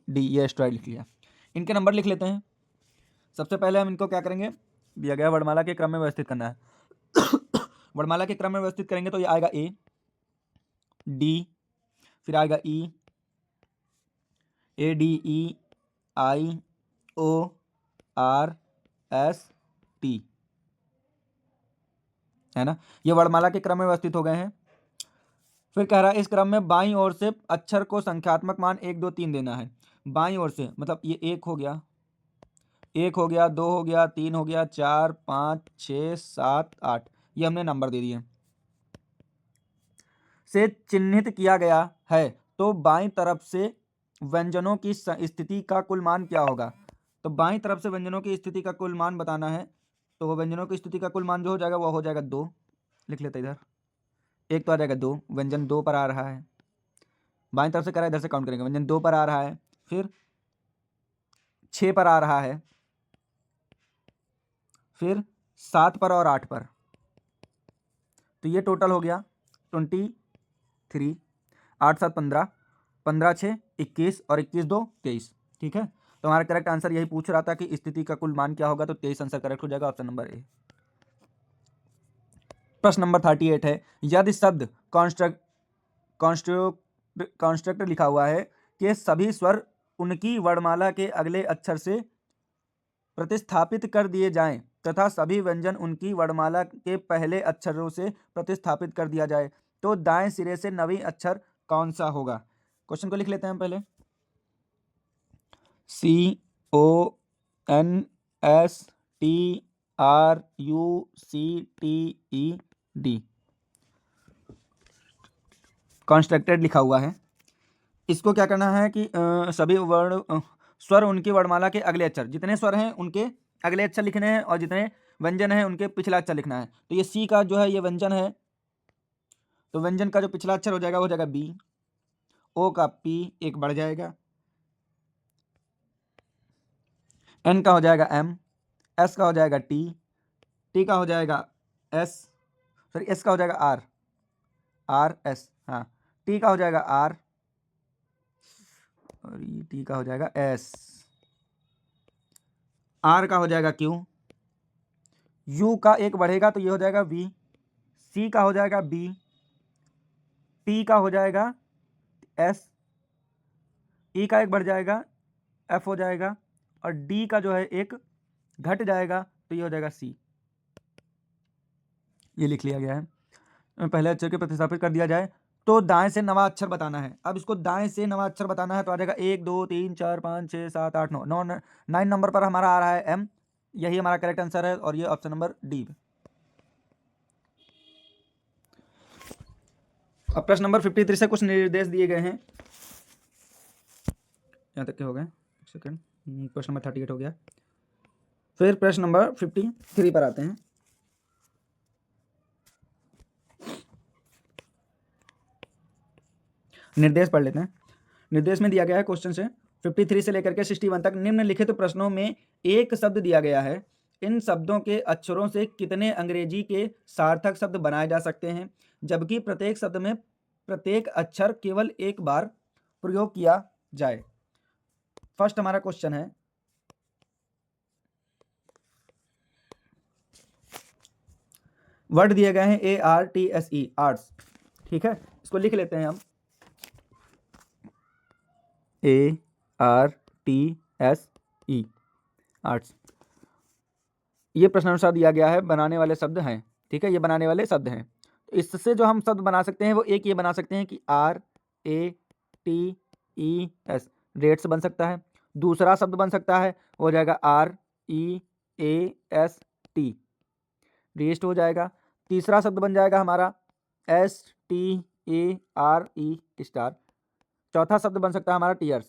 ये एस्ट्रॉइड लिख लिया। इनके नंबर लिख लेते हैं। सबसे पहले हम इनको क्या करेंगे, दिया गया वर्णमाला के क्रम में व्यवस्थित करना है। वर्णमाला के क्रम में व्यवस्थित करेंगे तो ये आएगा ए, डी, फिर आएगा ई, ADEIORST, है ना। ये वर्णमाला के क्रम में व्यवस्थित हो गए हैं। फिर कह रहा है इस क्रम में बाईं ओर से अक्षर को संख्यात्मक मान 1 2 3 देना है। बाईं ओर से, मतलब ये 1 हो गया, 1 हो गया, 2 हो गया, 3 हो गया, 4 5 6 7 8, ये हमने नंबर दे दिए से चिन्हित किया गया है, तो बाईं तरफ से व्यंजनों की स्थिति का कुल मान क्या होगा। तो बाईं तरफ से व्यंजनों की स्थिति का कुल मान बताना है, तो वो व्यंजनों की स्थिति का कुल मान जो हो जाएगा वो हो जाएगा 2। लिख लेते इधर, एक तो आ जाएगा 2, व्यंजन 2 पर आ रहा है, बाईं तरफ से करा इधर से काउंट करेंगे, व्यंजन 2 पर आ रहा है, फिर 6 पर आ रहा है, फिर 7 पर और 8 पर, तो ये टोटल हो गया 23। 8 7 15, 15 6 21 और 21 2 23। ठीक है, तो हमारा करेक्ट आंसर यही पूछ रहा था कि स्थिति का कुल मान क्या होगा, तो 23 आंसर करेक्ट हो जाएगा, ऑप्शन नंबर ए। प्रश्न नंबर 38 है, यदि शब्द कॉन्स्ट्रक्ट लिखा हुआ है कि सभी स्वर उनकी वर्णमाला के अगले अक्षर से प्रतिस्थापित कर दिए जाएं तथा सभी व्यंजन उनकी वर्णमाला के पहले अक्षरों से प्रतिस्थापित कर दिया जाए, तो दाएं सिरे से नवीं अक्षर कौन सा होगा। क्वेश्चन को लिख लेते हैं हम पहले। CONSTRUCTED कॉन्स्ट्रक्टेड लिखा हुआ है। इसको क्या करना है कि सभी स्वर उनकी वर्णमाला के अगले अक्षर, जितने स्वर हैं उनके अगले अक्षर लिखने हैं और जितने व्यंजन हैं उनके पिछला अक्षर लिखना है। तो ये सी का जो है ये व्यंजन है, तो व्यंजन का जो पिछला अक्षर हो जाएगा वो हो जाएगा बी, ओ का पी एक बढ़ जाएगा, एन का हो जाएगा एम, एस का हो जाएगा टी, टी का हो जाएगा एस, सॉरी एस का हो जाएगा आर, आर एस, हाँ, टी का हो जाएगा आर और ये टी का हो जाएगा एस, आर का हो जाएगा क्यू, यू का एक बढ़ेगा तो ये हो जाएगा वी, सी का हो जाएगा बी, टी का हो जाएगा एस, ई का एक बढ़ जाएगा एफ हो जाएगा और डी का जो है एक घट जाएगा तो ये हो जाएगा सी। ये लिख लिया गया है। पहले अक्षर के प्रतिस्थापित कर दिया जाए तो दाएं से नवा अक्षर बताना है। अब इसको दाएं से नवा अक्षर बताना है तो आ जाएगा 1 2 3 4 5 6 7 8 9 9 नंबर पर हमारा आ रहा है एम, यही हमारा करेक्ट आंसर है और ये ऑप्शन नंबर डी। अब प्रश्न नंबर 53 से कुछ निर्देश दिए गए हैं, यहाँ तक के हो गए। सेकंड, प्रश्न नंबर 38 हो गया। फिर प्रश्न नंबर 53 पर आते हैं। निर्देश पढ़ लेते हैं। निर्देश में दिया गया है क्वेश्चन से 53 से लेकर के 61 तक निम्नलिखित प्रश्नों में एक शब्द दिया गया है, इन शब्दों के अक्षरों से कितने अंग्रेजी के सार्थक शब्द बनाए जा सकते हैं, जबकि प्रत्येक शब्द में प्रत्येक अक्षर केवल एक बार प्रयोग किया जाए। फर्स्ट हमारा क्वेश्चन है, वर्ड दिए गए हैं ARTSE आर्ट्स। ठीक है, इसको लिख लेते हैं हम ARTSE आर्ट्स। ये प्रश्नानुसार दिया गया है, बनाने वाले शब्द हैं। ठीक है, ये बनाने वाले शब्द हैं। तो इससे जो हम शब्द बना सकते हैं वो एक ये बना सकते हैं कि RATES रेट्स बन सकता है। दूसरा शब्द बन सकता है वो हो जाएगा REAST रेस्ट हो जाएगा। तीसरा शब्द बन जाएगा हमारा STARE स्टार। चौथा शब्द बन सकता है हमारा टीयर्स,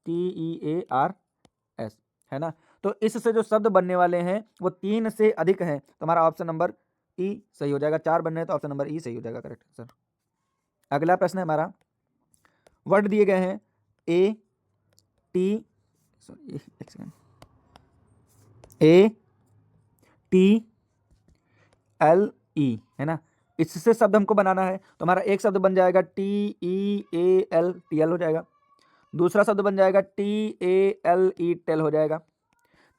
TEARS, है ना। तो इससे जो शब्द बनने वाले हैं वो 3 से अधिक हैं, तो हमारा ऑप्शन नंबर ई सही हो जाएगा। 4 बनने हैं तो ऑप्शन नंबर ई सही हो जाएगा, करेक्ट सर। अगला प्रश्न है हमारा, वर्ड दिए गए हैं ATLE, है ना। इससे शब्द हमको बनाना है तो हमारा एक शब्द बन जाएगा TEAL हो जाएगा। दूसरा शब्द बन जाएगा TALE टेल हो जाएगा।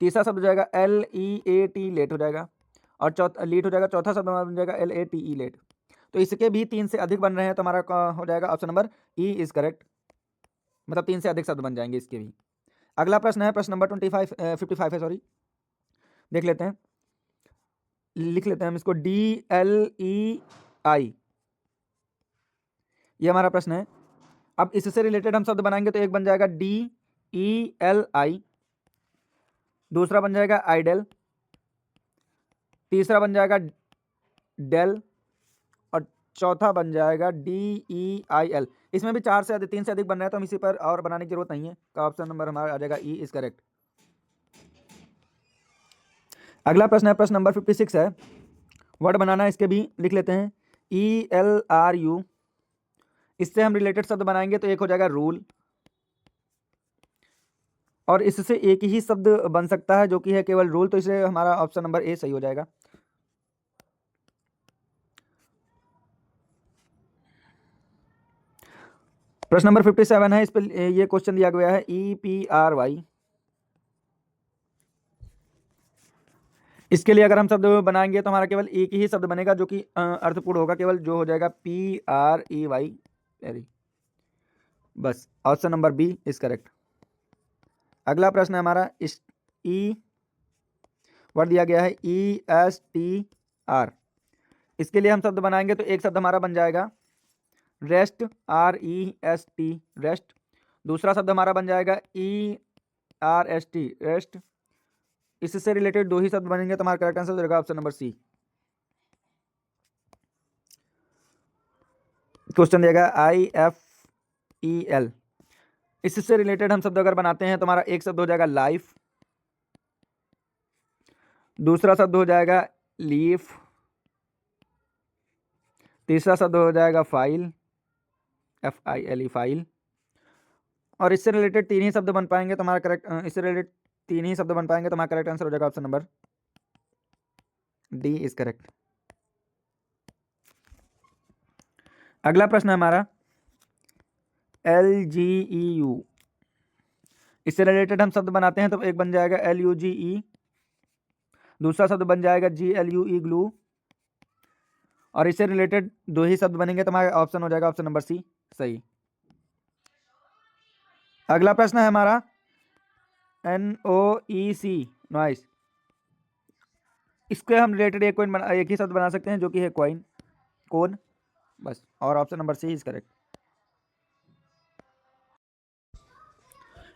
तीसरा शब्द हो जाएगा LEAT लेट हो जाएगा और चौथा लीट हो जाएगा। चौथा शब्द हमारा बन जाएगा LATE लेट। तो इसके भी 3 से अधिक बन रहे हैं तो हमारा हो जाएगा option number E is correct, मतलब 3 से अधिक शब्द बन जाएंगे इसके भी। अगला प्रश्न है प्रश्न नंबर 55 है, सॉरी, देख लेते हैं, लिख लेते हैं हम इसको DLEI। ये हमारा प्रश्न है। अब इससे रिलेटेड हम शब्द बनाएंगे तो एक बन जाएगा ELI, दूसरा बन जाएगा आइडल, तीसरा बन जाएगा डेल और चौथा बन जाएगा DEIL। इसमें भी 3 से अधिक बन रहा है तो हम इसी पर और बनाने की जरूरत नहीं है, तो ऑप्शन नंबर हमारा आ जाएगा E इज करेक्ट। अगला प्रश्न है, प्रश्न नंबर 56 है, वर्ड बनाना है, इसके भी लिख लेते हैं। ELRU, इससे हम रिलेटेड शब्द बनाएंगे तो एक हो जाएगा रूल, और इससे एक ही शब्द बन सकता है जो कि है केवल रूल, तो इसलिए हमारा ऑप्शन नंबर ए सही हो जाएगा। प्रश्न नंबर 57 है, इस पर ये क्वेश्चन दिया गया है EPRY, इसके लिए अगर हम शब्द बनाएंगे तो हमारा केवल एक ही शब्द बनेगा जो कि अर्थपूर्ण होगा, केवल जो हो जाएगा PREY, बस option number B is correct. अगला प्रश्न है हमारा, ई वर्ड दिया गया है ESTR, इसके लिए हम शब्द बनाएंगे तो एक शब्द हमारा बन जाएगा रेस्ट, REST रेस्ट, दूसरा शब्द हमारा बन जाएगा ERST रेस्ट, इससे रिलेटेड दो ही शब्द बनेंगे तो हमारा करेक्ट आंसर हो जाएगा ऑप्शन नंबर सी। क्वेश्चन देगा IFEL, इससे रिलेटेड हम शब्द अगर बनाते हैं तो हमारा एक शब्द हो जाएगा लाइफ, दूसरा शब्द हो जाएगा लीफ, तीसरा शब्द हो जाएगा फाइल, FILE फाइल, और इससे रिलेटेड तीन ही शब्द बन पाएंगे तो हमारा करेक्ट, इससे रिलेटेड तीन ही शब्द बन पाएंगे तो हमारा करेक्ट आंसर हो जाएगा option number D is correct. अगला प्रश्न है हमारा LGEU, इससे रिलेटेड हम शब्द बनाते हैं तो एक बन जाएगा LUGE, दूसरा शब्द बन जाएगा GLUE ग्लू, और इससे रिलेटेड दो ही शब्द बनेंगे तो हमारा ऑप्शन हो जाएगा ऑप्शन नंबर सी सही। अगला प्रश्न है हमारा NOEC नॉइस, इसके हम रिलेटेड एक ही शब्द बना सकते हैं जो कि है कॉइन, कोन, बस, और option number C is correct.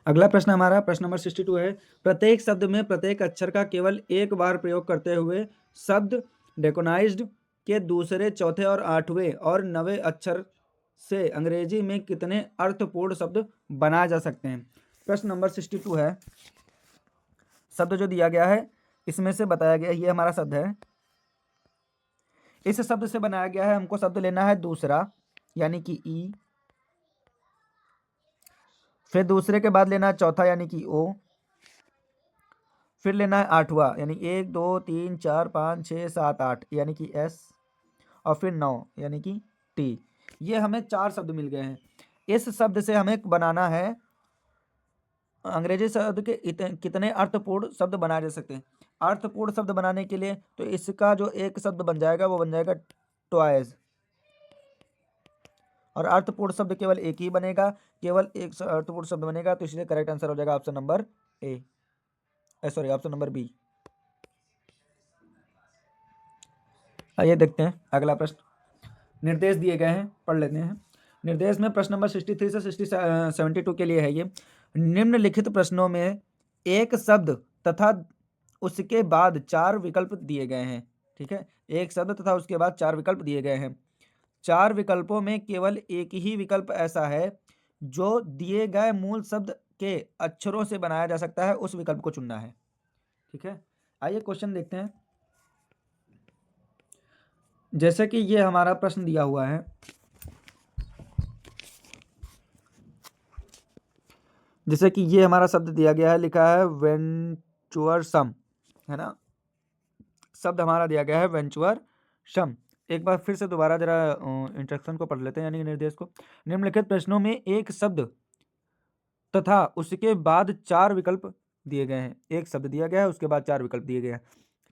अगला प्रश्न हमारा प्रश्न नंबर 62 है, प्रत्येक शब्द में प्रत्येक अक्षर का केवल एक बार प्रयोग करते हुए शब्द डेकोनाइज्ड के दूसरे, चौथे और आठवें और 9वें अक्षर से अंग्रेजी में कितने अर्थपूर्ण शब्द बनाए जा सकते हैं। प्रश्न नंबर 62 है, शब्द जो दिया गया है इसमें से बताया गया, ये हमारा शब्द है, इस शब्द से बनाया गया है, हमको शब्द लेना है दूसरा यानी कि ई, फिर दूसरे के बाद लेना है चौथा यानी कि ओ, फिर लेना है आठवां यानी 1 2 3 4 5 6 7 8 यानी कि एस, और फिर 9 यानी कि टी। ये हमें 4 शब्द मिल गए हैं। इस शब्द से हमें बनाना है अंग्रेजी शब्द के कितने अर्थपूर्ण शब्द बनाए जा सकते हैं। अर्थपूर्ण शब्द बनाने के लिए तो इसका जो एक शब्द बन जाएगा वो बन जाएगा ट्वाइस, और अर्थपूर्ण शब्द केवल एक ही बनेगा, केवल एक अर्थपूर्ण शब्द बनेगा, तो इसलिए करेक्ट आंसर हो जाएगा option number A, sorry option number B. आइए देखते हैं अगला प्रश्न, निर्देश दिए गए हैं, पढ़ लेते हैं। निर्देश में प्रश्न नंबर 63 से 72 के लिए है ये, निम्नलिखित प्रश्नों में एक शब्द तथा उसके बाद 4 विकल्प दिए गए हैं। ठीक है, एक शब्द तथा उसके बाद 4 विकल्प दिए गए हैं। 4 विकल्पों में केवल एक ही विकल्प ऐसा है जो दिए गए मूल शब्द के अक्षरों से बनाया जा सकता है, उस विकल्प को चुनना है। ठीक है, आइए क्वेश्चन देखते हैं। जैसे कि ये हमारा प्रश्न दिया हुआ है, जैसे कि ये हमारा शब्द दिया गया है, लिखा है वेंचुअरसम, है ना, शब्द हमारा दिया गया है वेंचुअरसम। एक बार फिर से दोबारा जरा इंस्ट्रक्शन को पढ़ लेते हैं, यानी निर्देश को। निम्नलिखित प्रश्नों में एक शब्द तथा उसके बाद 4 विकल्प दिए गए हैं। एक शब्द दिया गया है, उसके बाद 4 विकल्प दिए गए हैं।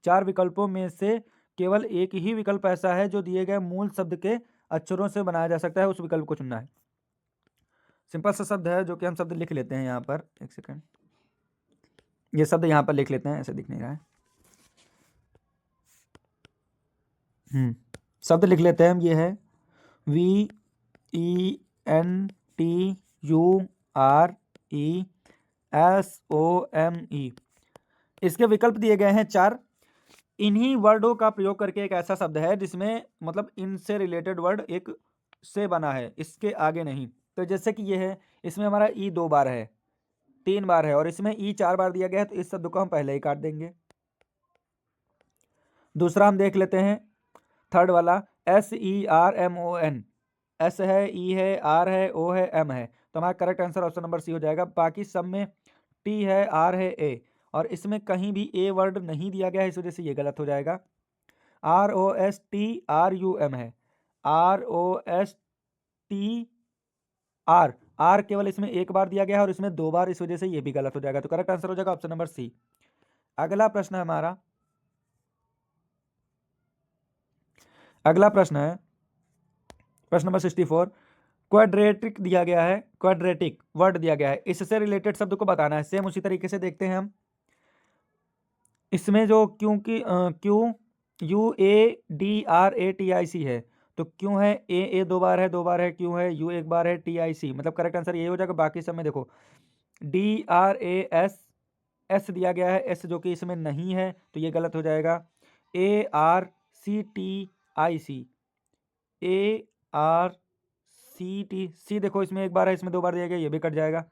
4 विकल्पों में से केवल एक ही विकल्प ऐसा है जो दिए गए मूल शब्द के अक्षरों से बनाया जा सकता है, उस विकल्प को चुनना है। सिंपल सा शब्द है जो कि हम शब्द लिख लेते हैं यहाँ पर, एक सेकंड, ये शब्द यहाँ पर लिख लेते हैं, ऐसे दिख नहीं रहा है। शब्द लिख लेते हैं हम, ये है VENTURE SOME। इसके विकल्प दिए गए हैं 4। इन्हीं वर्डों का प्रयोग करके एक ऐसा शब्द है जिसमें मतलब इनसे रिलेटेड वर्ड एक से बना है, इसके आगे नहीं। तो जैसे कि ये है, इसमें हमारा ई 2 बार है, 3 बार है, और इसमें ई 4 बार दिया गया है, तो इस शब्द को हम पहले ही काट देंगे। दूसरा हम देख लेते हैं, थर्ड वाला SERMON। एस है, ई है, आर है, ओ है, एम है, तो हमारा correct answer option number C हो जाएगा। बाकी सब में टी है, आर है, ए, और इसमें कहीं भी ए वर्ड नहीं दिया गया है, इस वजह से ये गलत हो जाएगा। ROSTRUM है, ROSTR, आर केवल इसमें एक बार दिया गया है और इसमें 2 बार, इस वजह से ये भी गलत हो जाएगा। तो करेक्ट आंसर हो जाएगा ऑप्शन नंबर सी। अगला प्रश्न है हमारा, अगला प्रश्न है प्रश्न नंबर 64। क्वाड्रेटिक दिया गया है, क्वाड्रेटिक वर्ड दिया गया है, इससे रिलेटेड शब्द को बताना है। सेम उसी तरीके से देखते हैं हम। इसमें जो क्योंकि QUADRATIC है, तो क्यों है, ए 2 बार है, 2 बार है, क्यों है, यू 1 बार है, TIC, मतलब करेक्ट आंसर ये हो जाएगा। बाकी सब में देखो DRAS, एस दिया गया है, एस जो कि इसमें नहीं है, तो ये गलत हो जाएगा। ARCTIC, ARCTC, देखो इसमें एक बार है, इसमें 2 बार दिया गया, ये भी कट जाएगा।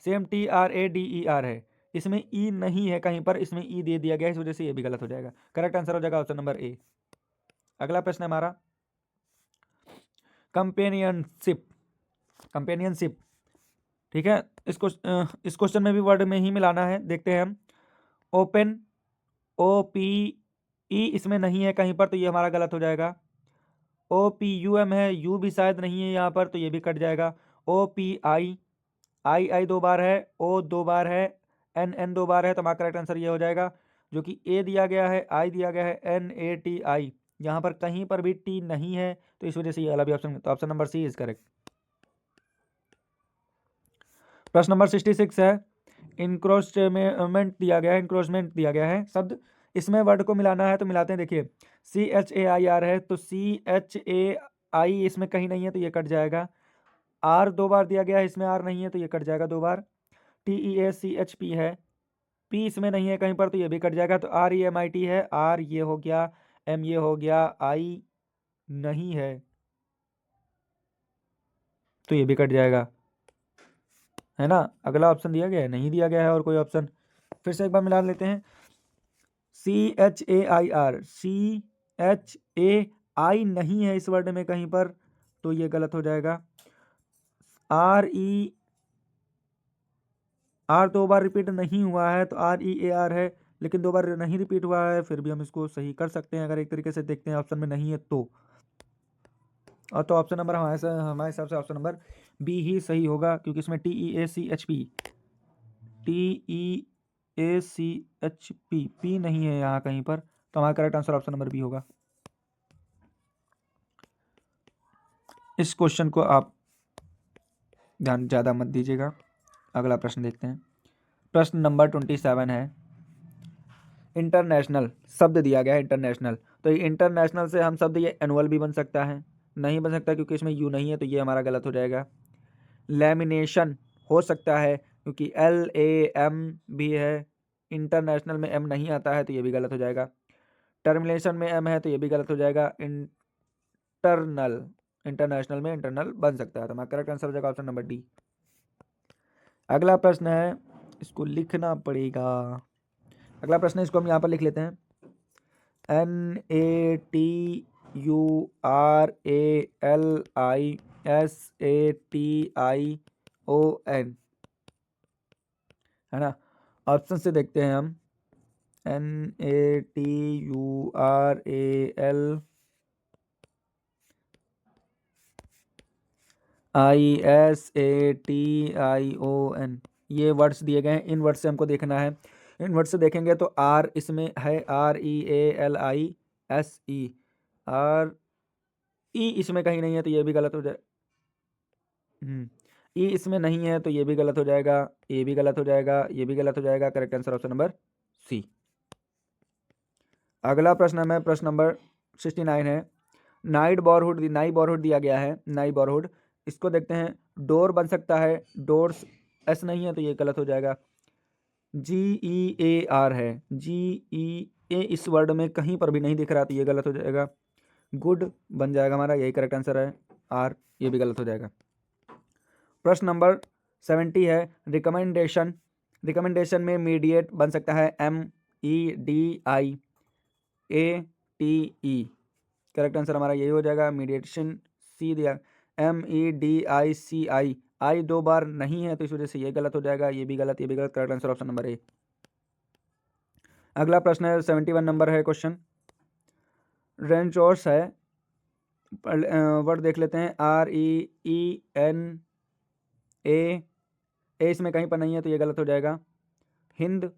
सेम TRADER है, इसमें ई नहीं है कहीं पर, इसमें ई दे दिया गया है, इस वजह से ये भी गलत हो जाएगा। करेक्ट आंसर हो जाएगा ऑप्शन नंबर ए। अगला प्रश्न है हमारा कंपेनियनशिप, कंपेनियनशिप, ठीक है। इस क्वेश्चन में भी वर्ड में ही मिलाना है, देखते हैं हम। ओपन, OPE इसमें नहीं है कहीं पर, तो ये हमारा गलत हो जाएगा। OPUM है, यू भी शायद नहीं है यहाँ पर, तो ये भी कट जाएगा। OPI, आई 2 बार है, ओ 2 बार है, NN 2 बार है, तो हमारा करेक्ट आंसर ये हो जाएगा। जो कि ए दिया गया है, आई दिया गया है, NATI, यहाँ पर कहीं पर भी टी नहीं है, तो इस वजह से ये वाला भी ऑप्शन, तो option number C is correct. प्रश्न नंबर 66 है, इंक्रोचमेंट दिया गया है, इंक्रोचमेंट दिया गया है शब्द, इसमें वर्ड को मिलाना है, तो मिलाते हैं। देखिए CHAIR है, तो CHAI इसमें कहीं नहीं है, तो ये कट जाएगा। आर 2 बार दिया गया है, इसमें आर नहीं है, तो ये कट जाएगा 2 बार। TEACHP है, पी इसमें नहीं है कहीं पर, तो ये भी कट जाएगा। तो REMIT है, आर ये हो गया, एम ये हो गया, आई नहीं है, तो ये भी कट जाएगा, है ना। अगला ऑप्शन दिया गया है, नहीं दिया गया है और कोई ऑप्शन। फिर से एक बार मिला लेते हैं। CHAIR, CHAI नहीं है इस वर्ड में कहीं पर, तो ये गलत हो जाएगा। आर 2 बार रिपीट नहीं हुआ है, तो REAR है, लेकिन 2 बार नहीं रिपीट हुआ है, फिर भी हम इसको सही कर सकते हैं अगर एक तरीके से देखते हैं ऑप्शन में नहीं है तो। और तो ऑप्शन नंबर हमारे हिसाब से ऑप्शन नंबर बी ही सही होगा, क्योंकि इसमें TEACHP पी नहीं है यहाँ कहीं पर, तो हमारा correct answer option number B होगा। इस क्वेश्चन को आप ध्यान ज़्यादा मत दीजिएगा। अगला प्रश्न देखते हैं। प्रश्न नंबर 27 है, इंटरनेशनल शब्द दिया गया है, इंटरनेशनल, तो ये इंटरनेशनल से हम शब्द ये एनुअल भी बन सकता है, नहीं बन सकता क्योंकि इसमें यू नहीं है, तो ये हमारा गलत हो जाएगा। लैमिनेशन हो सकता है क्योंकि LAM भी है, इंटरनेशनल में M नहीं आता है, तो ये भी गलत हो जाएगा। टर्मिनेशन में M है, तो ये भी गलत हो जाएगा। इंटरनल, इंटरनेशनल में इंटरनल बन सकता है, तो हमारा करेक्ट आंसर हो जाएगा ऑप्शन नंबर डी। अगला प्रश्न है, इसको लिखना पड़ेगा। अगला प्रश्न है, इसको हम यहाँ पर लिख लेते हैं। NATURALISATION, है ना। ऑप्शन से देखते हैं हम। NATURALISATION, ये वर्ड्स दिए गए हैं, इन वर्ड से हमको देखना है। इन वर्ड से देखेंगे तो आर इसमें है, REALISE, आर ई इसमें कहीं नहीं है, तो ये भी गलत हो जाए। ई इसमें नहीं है, तो ये भी गलत हो जाएगा, ये भी गलत हो जाएगा, ये भी गलत हो जाएगा। Correct answer option number C. अगला प्रश्न है, प्रश्न नंबर 69 है, नाई बॉरहुड दिया गया है, नाई बॉरहुड, इसको देखते हैं। डोर बन सकता है, डोर्स एस नहीं है तो ये गलत हो जाएगा। GEAR है, GEA इस वर्ड में कहीं पर भी नहीं दिख रहा तो ये गलत हो जाएगा। गुड बन जाएगा हमारा, यही करेक्ट आंसर है। आर ये भी गलत हो जाएगा। प्रश्न नंबर 70 है रिकमेंडेशन। रिकमेंडेशन में मीडिएट बन सकता है MEDIATE। करेक्ट आंसर हमारा यही हो जाएगा, मीडिएशन। सी दिया MEDICI, आई 2 बार नहीं है तो इस वजह से ये गलत हो जाएगा, ये भी गलत, ये भी गलत। करेक्ट आंसर ऑप्शन नंबर ए। अगला प्रश्न है 71 नंबर है क्वेश्चन। रेंचोर्स है, वर्ड देख लेते हैं। REENA, ए इसमें कहीं पर नहीं है तो ये गलत हो जाएगा। हिंद,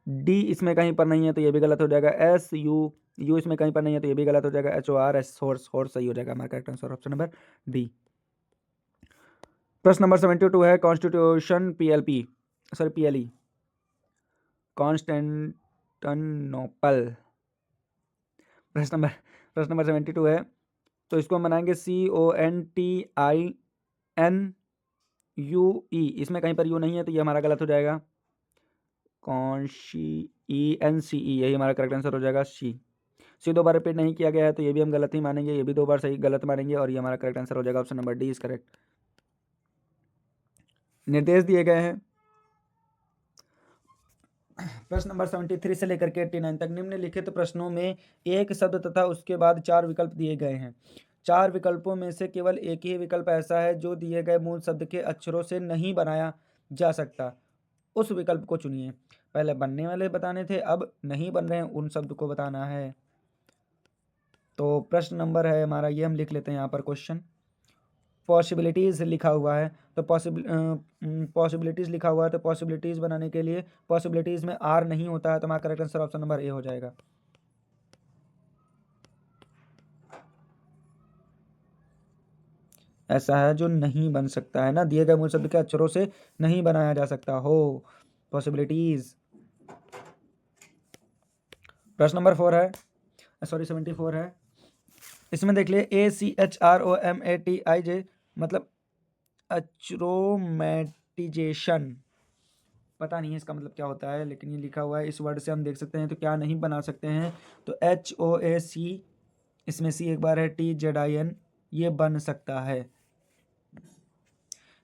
डी इसमें कहीं पर नहीं है तो ये भी गलत हो जाएगा। SU इसमें कहीं पर नहीं है तो ये भी गलत हो जाएगा। HORS हॉर्स, हॉर्स सही हो जाएगा हमारा correct answer option number D. प्रश्न नंबर 72 है कॉन्स्टिट्यूशन PLE, कॉन्स्टेंटिनोपल। प्रश्न नंबर 72 है तो इसको हम बनाएंगे CONTINUE, इसमें कहीं पर यू नहीं है तो ये हमारा गलत हो जाएगा। ENCE यही हमारा करेक्ट आंसर हो जाएगा। सी 2 बार रिपीट नहीं किया गया है तो ये भी हम गलत ही मानेंगे, ये भी 2 बार सही गलत मानेंगे और ये हमारा करेक्ट आंसर हो जाएगा option number D is correct. निर्देश दिए गए हैं प्रश्न नंबर 73 से लेकर के 89 तक। निम्नलिखित प्रश्नों में एक शब्द तथा उसके बाद 4 विकल्प दिए गए हैं। 4 विकल्पों में से केवल एक ही विकल्प ऐसा है जो दिए गए मूल शब्द के अक्षरों से नहीं बनाया जा सकता, उस विकल्प को चुनिए। पहले बनने वाले बताने थे, अब नहीं बन रहे हैं उन शब्द को बताना है। तो प्रश्न नंबर है हमारा ये, हम लिख लेते हैं यहाँ पर क्वेश्चन। पॉसिबिलिटीज़ लिखा हुआ है तो पॉसिबिलिटीज़ लिखा हुआ है तो पॉसिबिलिटीज़ बनाने के लिए पॉसिबिलिटीज़ में आर नहीं होता है तो हमारा correct answer option number A हो जाएगा। ऐसा है जो नहीं बन सकता है ना, दिए गए मूल शब्द के अक्षरों से नहीं बनाया जा सकता हो पॉसिबिलिटीज़। प्रश्न नंबर 4 है, सॉरी 74 है। इसमें देख लिए ACHROMATIJ मतलब अचरोमैटिजेशन, पता नहीं है इसका मतलब क्या होता है, लेकिन ये लिखा हुआ है। इस वर्ड से हम देख सकते हैं तो क्या नहीं बना सकते हैं, तो HOAC, इसमें C एक बार है, TZIN, ये बन सकता है,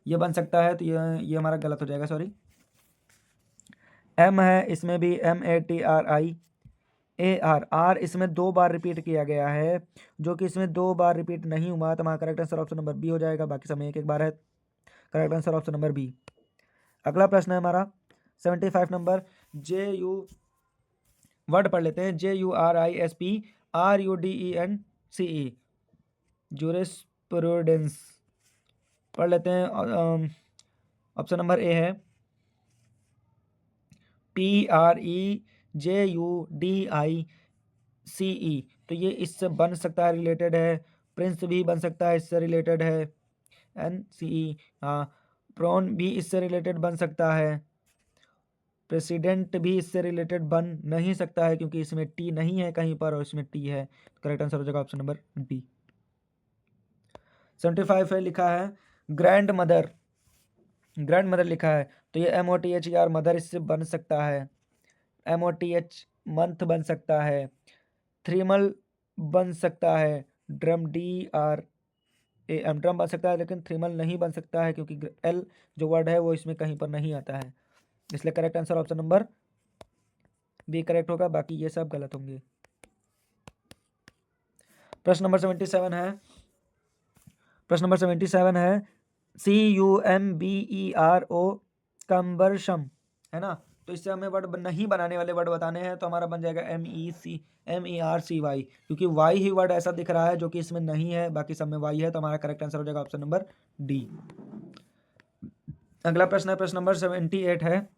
ये बन सकता है तो ये हमारा गलत हो जाएगा, सॉरी। M है, इसमें भी MATRIAR इसमें 2 बार रिपीट किया गया है, जो कि इसमें 2 बार रिपीट नहीं हुआ तो हमारा correct answer option number B हो जाएगा। बाकी समय एक एक बार है, correct answer option number B. अगला प्रश्न है हमारा 75 नंबर। JU वर्ड पढ़ लेते हैं, JURISPRUDENCE, जूरिस्प्रूडेंस पढ़ लेते हैं। ऑप्शन नंबर ए है PREJUDICE, तो ये इससे बन सकता है, रिलेटेड है। प्रिंस भी बन सकता है, इससे रिलेटेड है। NCE, हाँ। प्रॉन भी इससे रिलेटेड बन सकता है। प्रेसिडेंट भी इससे रिलेटेड बन नहीं सकता है क्योंकि इसमें टी नहीं है कहीं पर और इसमें टी है। करेक्ट आंसर हो जाएगा ऑप्शन नंबर डी। 75 है, लिखा है ग्रैंड मदर, ग्रैंड मदर लिखा है तो ये MOTHER मदर इससे बन सकता है। MOTH मंथ बन सकता है। थ्रीमल बन सकता है। DRAM ड्रम बन सकता है, लेकिन थ्रीमल नहीं बन सकता है क्योंकि L जो वर्ड है वो इसमें कहीं पर नहीं आता है, इसलिए correct answer option number B correct होगा, बाकी ये सब गलत होंगे। प्रश्न नंबर 77 है, प्रश्न नंबर 77 है CUMBERO कंबरशम, है ना, तो इससे हमें वर्ड नहीं बनाने वाले वर्ड बताने हैं तो हमारा बन जाएगा MERCY, क्योंकि वाई ही वर्ड ऐसा दिख रहा है जो कि इसमें नहीं है, बाकी सब में वाई है तो हमारा करेक्ट आंसर हो जाएगा ऑप्शन नंबर डी। अगला प्रश्न है, प्रश्न नंबर 78 है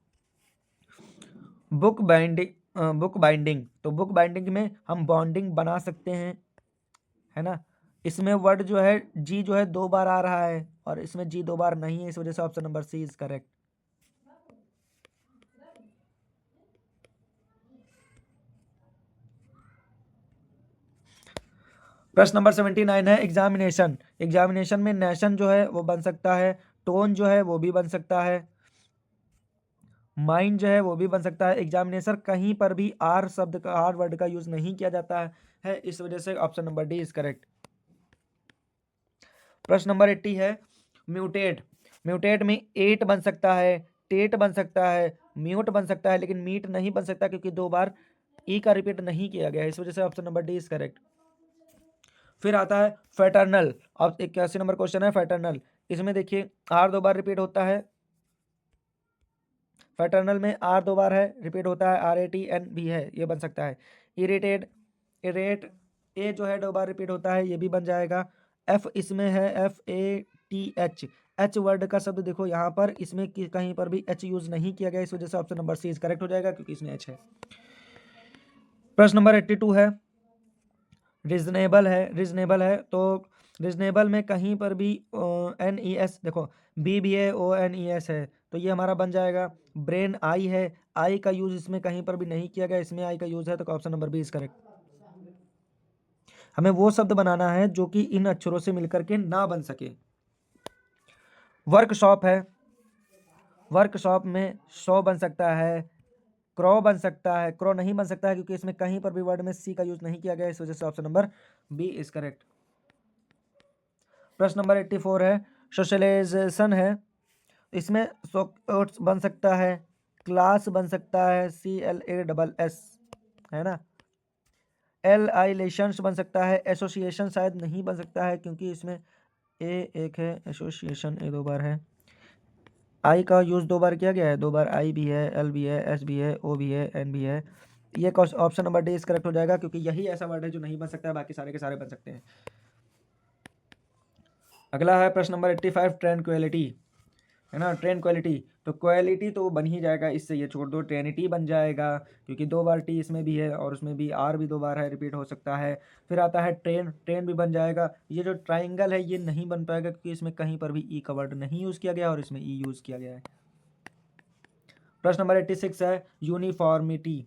बुक बाइंडिंग। तो बुक बाइंडिंग में हम बॉन्डिंग बना सकते हैं, है ना। इसमें वर्ड जो है जी जो है 2 बार आ रहा है और इसमें जी 2 बार नहीं है, इस वजह से option number C is correct. प्रश्न नंबर 79 है एग्जामिनेशन। एग्जामिनेशन में नेशन जो है वो बन सकता है टोन जो है वो भी बन सकता है, माइंड जो है वो भी बन सकता है। एग्जामिनेशन कहीं पर भी आर शब्द का, आर वर्ड का यूज नहीं किया जाता है, इस वजह से option number D is correct. प्रश्न नंबर 80 है म्यूटेट। म्यूटेट में एट बन सकता है, टेट बन सकता है, म्यूट बन सकता है, लेकिन मीट नहीं बन सकता क्योंकि दो बार ई का रिपीट नहीं किया गया है, इस वजह से option number D is correct. फिर आता है फैटर्नल। अब 81 नंबर क्वेश्चन है फैटर्नल। इसमें देखिए आर दो बार रिपीट होता है, फैटर्नल में आर दो बार है, रिपीट होता है, आर ए टी एन भी है, ये बन सकता है। इरिटेड, इरेट ए जो है दो बार रिपीट होता है, ये भी बन जाएगा। एफ इसमें है, F A T H, H word का शब्द देखो यहाँ पर, इसमें कहीं पर भी एच यूज नहीं किया गया, इस वजह से option number C is correct हो जाएगा क्योंकि इसमें एच है। प्रश्न नंबर 82 है रिजनेबल है तो रिजनेबल में कहीं पर भी एन ई एस, देखो बी बी ए ओ एन ई एस है, तो ये हमारा बन जाएगा। ब्रेन आई है, आई का यूज इसमें कहीं पर भी नहीं किया गया, इसमें आई का यूज है, तो option number B is correct. हमें वो शब्द बनाना है जो कि इन अक्षरों से मिलकर के ना बन सके। वर्कशॉप है, वर्कशॉप में शो बन सकता है, क्रॉ बन सकता है, क्रॉ नहीं बन सकता है क्योंकि इसमें कहीं पर भी वर्ड में सी का यूज नहीं किया गया, इस वजह से option number B is correct. प्रश्न नंबर 84 है सोशलाइजेशन है, इसमें बन सकता है, क्लास बन सकता है, CLASS है ना, एलाइलेशंस बन सकता है, एसोसिएशन शायद नहीं बन सकता है क्योंकि इसमें ए एक है, एसोसिएशन ए दो बार है, आई का यूज दो बार किया गया है, दो बार आई भी है, एल भी है, एस भी है, ओ भी है, एन भी है, ये option number D is correct हो जाएगा क्योंकि यही ऐसा वर्ड है जो नहीं बन सकता है, बाकी सारे के सारे बन सकते हैं। अगला है प्रश्न नंबर 85 ट्रैंक्विलिटी है ना, ट्रैंक्विलिटी, तो क्वालिटी तो बन ही जाएगा, इससे ये छोड़ दो, ट्रेनिटी बन जाएगा क्योंकि दो बार टी इसमें भी है और उसमें भी आर भी दो बार है, रिपीट हो सकता है। फिर आता है ट्रेन, ट्रेन भी बन जाएगा। ये जो ट्राइंगल है ये नहीं बन पाएगा क्योंकि इसमें कहीं पर भी ई का वर्ड नहीं यूज किया गया और इसमें ई यूज किया गया है। प्रश्न नंबर 86 है यूनिफॉर्मिटी,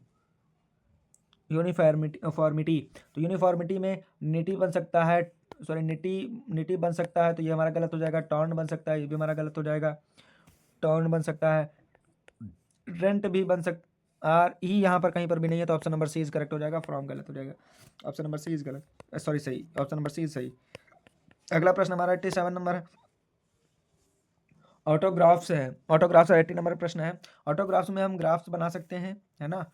यूनिफॉर्मिटी, तो यूनिफॉर्मिटी में निटी बन सकता है, सॉरी निटी, निटी बन सकता है, तो ये हमारा गलत हो जाएगा। टर्न बन सकता है, ये भी हमारा गलत हो जाएगा। टर्न बन सकता है, रेंट भी बन सकता, आर ई यहाँ पर कहीं पर भी नहीं है, तो option number C is correct हो जाएगा। फ्रॉम गलत हो जाएगा, ऑप्शन नंबर सी इज गलत, सॉरी सही, ऑप्शन नंबर सी इज सही। अगला प्रश्न हमारा 87 नंबर है ऑटोग्राफ्स है, ऑटोग्राफ्स 80 नंबर प्रश्न है। ऑटोग्राफ्स में हम ग्राफ्स बना सकते हैं है ना,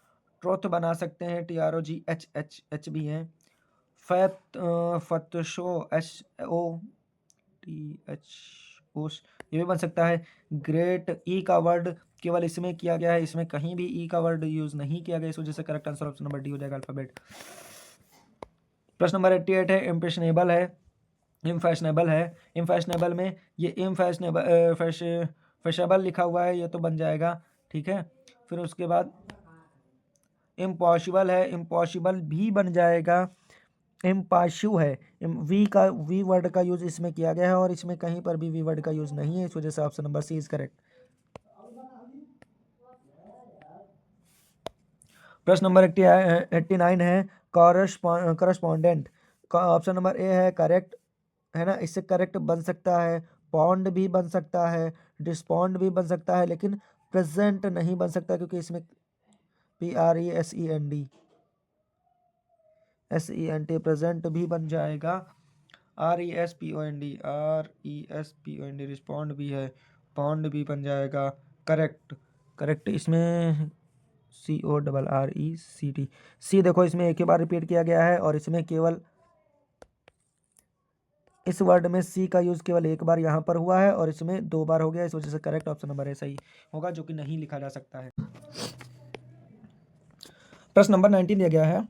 ट्रोथ बना सकते हैं, TROGH भी है, फतशो SOTHO ये भी बन सकता है। ग्रेट, ई का वर्ड केवल इसमें किया गया है, इसमें कहीं भी ई का वर्ड यूज नहीं किया गया, इस वजह से correct answer option number D हो जाएगा, अल्फाबेट। प्रश्न नंबर 88 है इम्प्रेशनेबल है, इम्फैशनेबल है। इम्फैशनेबल में ये इम्फैशनेबल फैशनेबल लिखा हुआ है, ये तो बन जाएगा, ठीक है। फिर उसके बाद इम्पॉसिबल है, इम्पॉसिबल भी बन जाएगा। इम्पाशु है, वी वर्ड का यूज इसमें किया गया है और इसमें कहीं पर भी वी वर्ड का यूज नहीं है, इस वजह से option number C is correct. प्रश्न नंबर 89 है करस्पॉन्डेंट, ऑप्शन नंबर ए है करेक्ट है ना, इससे करेक्ट बन सकता है, पॉन्ड भी बन सकता है, डिस्पॉन्ड भी बन सकता है, लेकिन प्रेजेंट नहीं बन सकता क्योंकि इसमें PRESENT प्रेजेंट भी बन जाएगा। RESPOND रिस्पॉन्ड भी है, पॉन्ड भी बन जाएगा, करेक्ट। करेक्ट इसमें CORRECT, सी देखो इसमें एक ही बार रिपीट किया गया है और इसमें केवल इस वर्ड में सी का यूज केवल एक बार यहाँ पर हुआ है और इसमें दो बार हो गया, इस वजह से करेक्ट ऑप्शन नंबर ए सही होगा, जो कि नहीं लिखा जा सकता है। प्रश्न नंबर 19 दिया गया है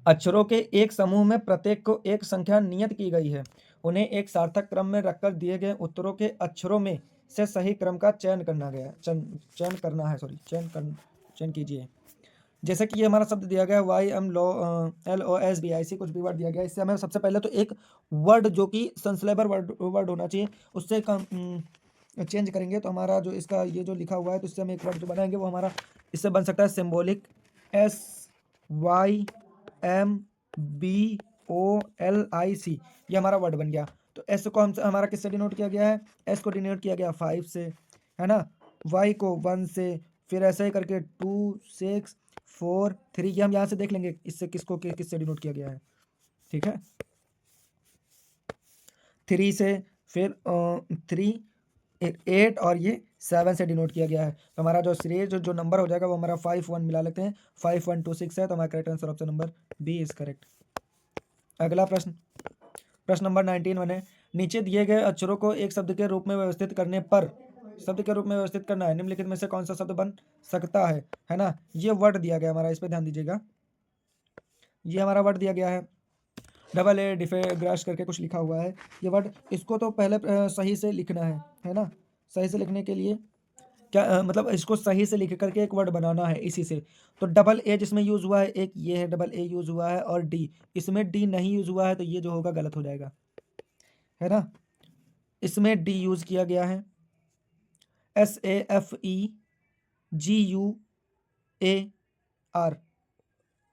अक्षरों के एक समूह में प्रत्येक को एक संख्या नियत की गई है, उन्हें एक सार्थक क्रम में रखकर दिए गए उत्तरों के अक्षरों में से सही क्रम का चयन करना है, चयन कीजिए। जैसे कि ये हमारा शब्द दिया गया YMLOSBIC, कुछ भी वर्ड दिया गया, इससे हमें सबसे पहले तो एक वर्ड जो कि संस्लेबर वर्ड होना चाहिए उससे चेंज करेंगे, तो हमारा जो इसका ये जो लिखा हुआ है, तो इससे हम एक वर्ड जो बनाएंगे वो हमारा इससे बन सकता है सिंबॉलिक, SYMBOLIC, ये हमारा वर्ड बन गया। तो एस को हम हमारा किससे डिनोट किया गया है, एस को डिनोट किया गया 5 से, है ना, वाई को 1 से, फिर ऐसे ही करके 2 6 4 3, ये हम यहाँ से देख लेंगे इससे किसको किससे डिनोट किया गया है, ठीक है, 3 से, फिर 3 8 और ये 7 से डिनोट किया गया है। तो हमारा जो सीरीज जो नंबर हो जाएगा वो हमारा 5 1 मिला लेते हैं, 5 1 2 6 है, तो हमारा correct answer option number B is correct. अगला प्रश्न, प्रश्न नंबर 19 बने, नीचे दिए गए अक्षरों को एक शब्द के रूप में व्यवस्थित करने पर, शब्द के रूप में व्यवस्थित करना है, निम्नलिखित में से कौन सा शब्द बन सकता है ना, ये वर्ड दिया गया हमारा, इस पे ध्यान दीजिएगा, ये हमारा वर्ड दिया गया है, डबल ए डिफेग्रास करके कुछ लिखा हुआ है, ये वर्ड, इसको तो पहले सही से लिखना है ना, सही से लिखने के लिए क्या मतलब इसको सही से लिख करके एक वर्ड बनाना है इसी से। तो डबल ए जिसमें यूज हुआ है, एक ये है डबल ए यूज हुआ है, और डी, इसमें डी नहीं यूज हुआ है, तो ये जो होगा गलत हो जाएगा, है ना, इसमें डी यूज किया गया है, SAFEGUAR,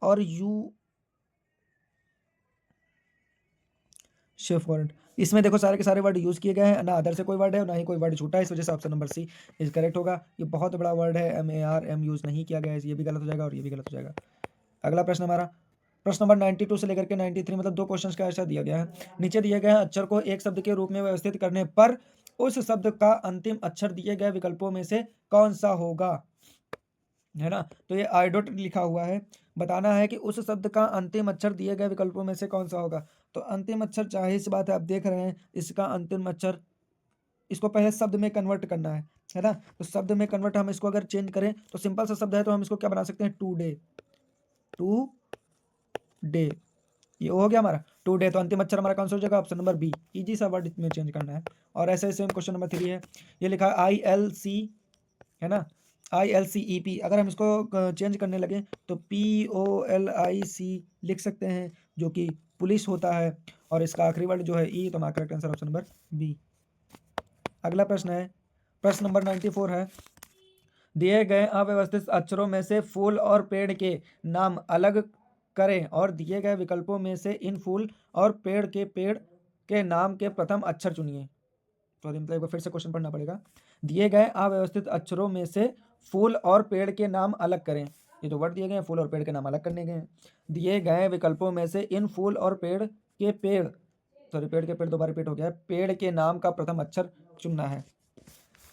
और यू शेफ वर्ड, इसमें देखो सारे के सारे वर्ड यूज किए गए हैं, ना अदर से कोई वर्ड है और ना ही कोई वर्ड छूटा है, इस वजह से option number C is correct होगा। ये बहुत बड़ा वर्ड है, MAR यूज नहीं किया गया है, ये भी गलत हो जाएगा और ये भी गलत हो जाएगा। अगला प्रश्न हमारा, प्रश्न नंबर 92 से लेकर के 93, मतलब 2 क्वेश्चंस का ऐसा दिया गया है, नीचे दिए गए अक्षर को एक शब्द के रूप में व्यवस्थित करने पर उस शब्द का अंतिम अक्षर दिए गए विकल्पों में से कौन सा होगा, है ना, तो ये आई डॉट लिखा हुआ है, बताना है कि उस शब्द का अंतिम अक्षर दिए गए विकल्पों में से कौन सा होगा। तो अंतिम अक्षर, जाहिर सी बात है, आप देख रहे हैं इसका अंतिम अक्षर, इसको पहले शब्द में कन्वर्ट करना है ना, तो शब्द में कन्वर्ट हम इसको अगर चेंज करें तो सिंपल सा शब्द है, तो हम इसको क्या बना सकते हैं, टू डे, ये हो गया हमारा टू डे, तो अंतिम अक्षर हमारा कौन सा हो जाएगा, ऑप्शन नंबर बी, इजी सा वर्ड इसमें चेंज करना है। और ऐसे सेम क्वेश्चन नंबर 3 है, ये लिखा है ILC, है ना, ILCEP, अगर हम इसको चेंज करने लगे तो POLIC लिख सकते हैं, जो कि पुलिस होता है, और इसका आखिरी वर्ड जो है ई, तो हमारा correct answer option number B. अगला प्रश्न है, प्रश्न नंबर 94 है, दिए गए अव्यवस्थित अक्षरों में से फूल और पेड़ के नाम अलग करें और दिए गए विकल्पों में से इन फूल और पेड़ के नाम के प्रथम अक्षर चुनिए। तो मतलब एक बार फिर से क्वेश्चन पढ़ना पड़ेगा, दिए गए अव्यवस्थित अक्षरों में से फूल और पेड़ के नाम अलग करें, ये जो वर्ड दिए गए हैं फूल और पेड़ के नाम अलग करने गए हैं, दिए गए विकल्पों में से इन फूल और पेड़ के पेड़ दोबारा रिपीट हो गया है, पेड़ के नाम का प्रथम अक्षर चुनना है।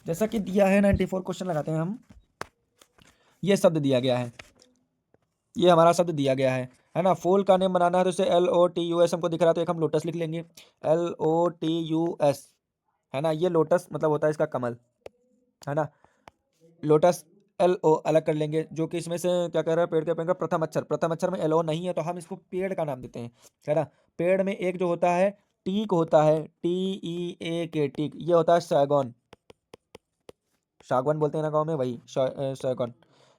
जैसा कि दिया है 94 क्वेश्चन लगाते हैं हम, ये शब्द दिया गया है, ये हमारा शब्द दिया गया है ना, फूल का नेम बनाना है, तो इसे LOTUS हमको दिख रहा है, तो एक हम लोटस लिख लेंगे, LOTUS, है ना, ये लोटस मतलब होता है इसका कमल, है ना, लोटस LO अलग कर लेंगे, जो कि इसमें से क्या कह रहा है, पेड़ का प्रथम अक्षर में LO नहीं है, तो हम इसको पेड़ का नाम देते हैं, है ना, पेड़ में एक जो होता है टीक होता है, TEAK टीक, ये होता है सैगौन, सागवान बोलते हैं ना गाँव में, वही सैगौन।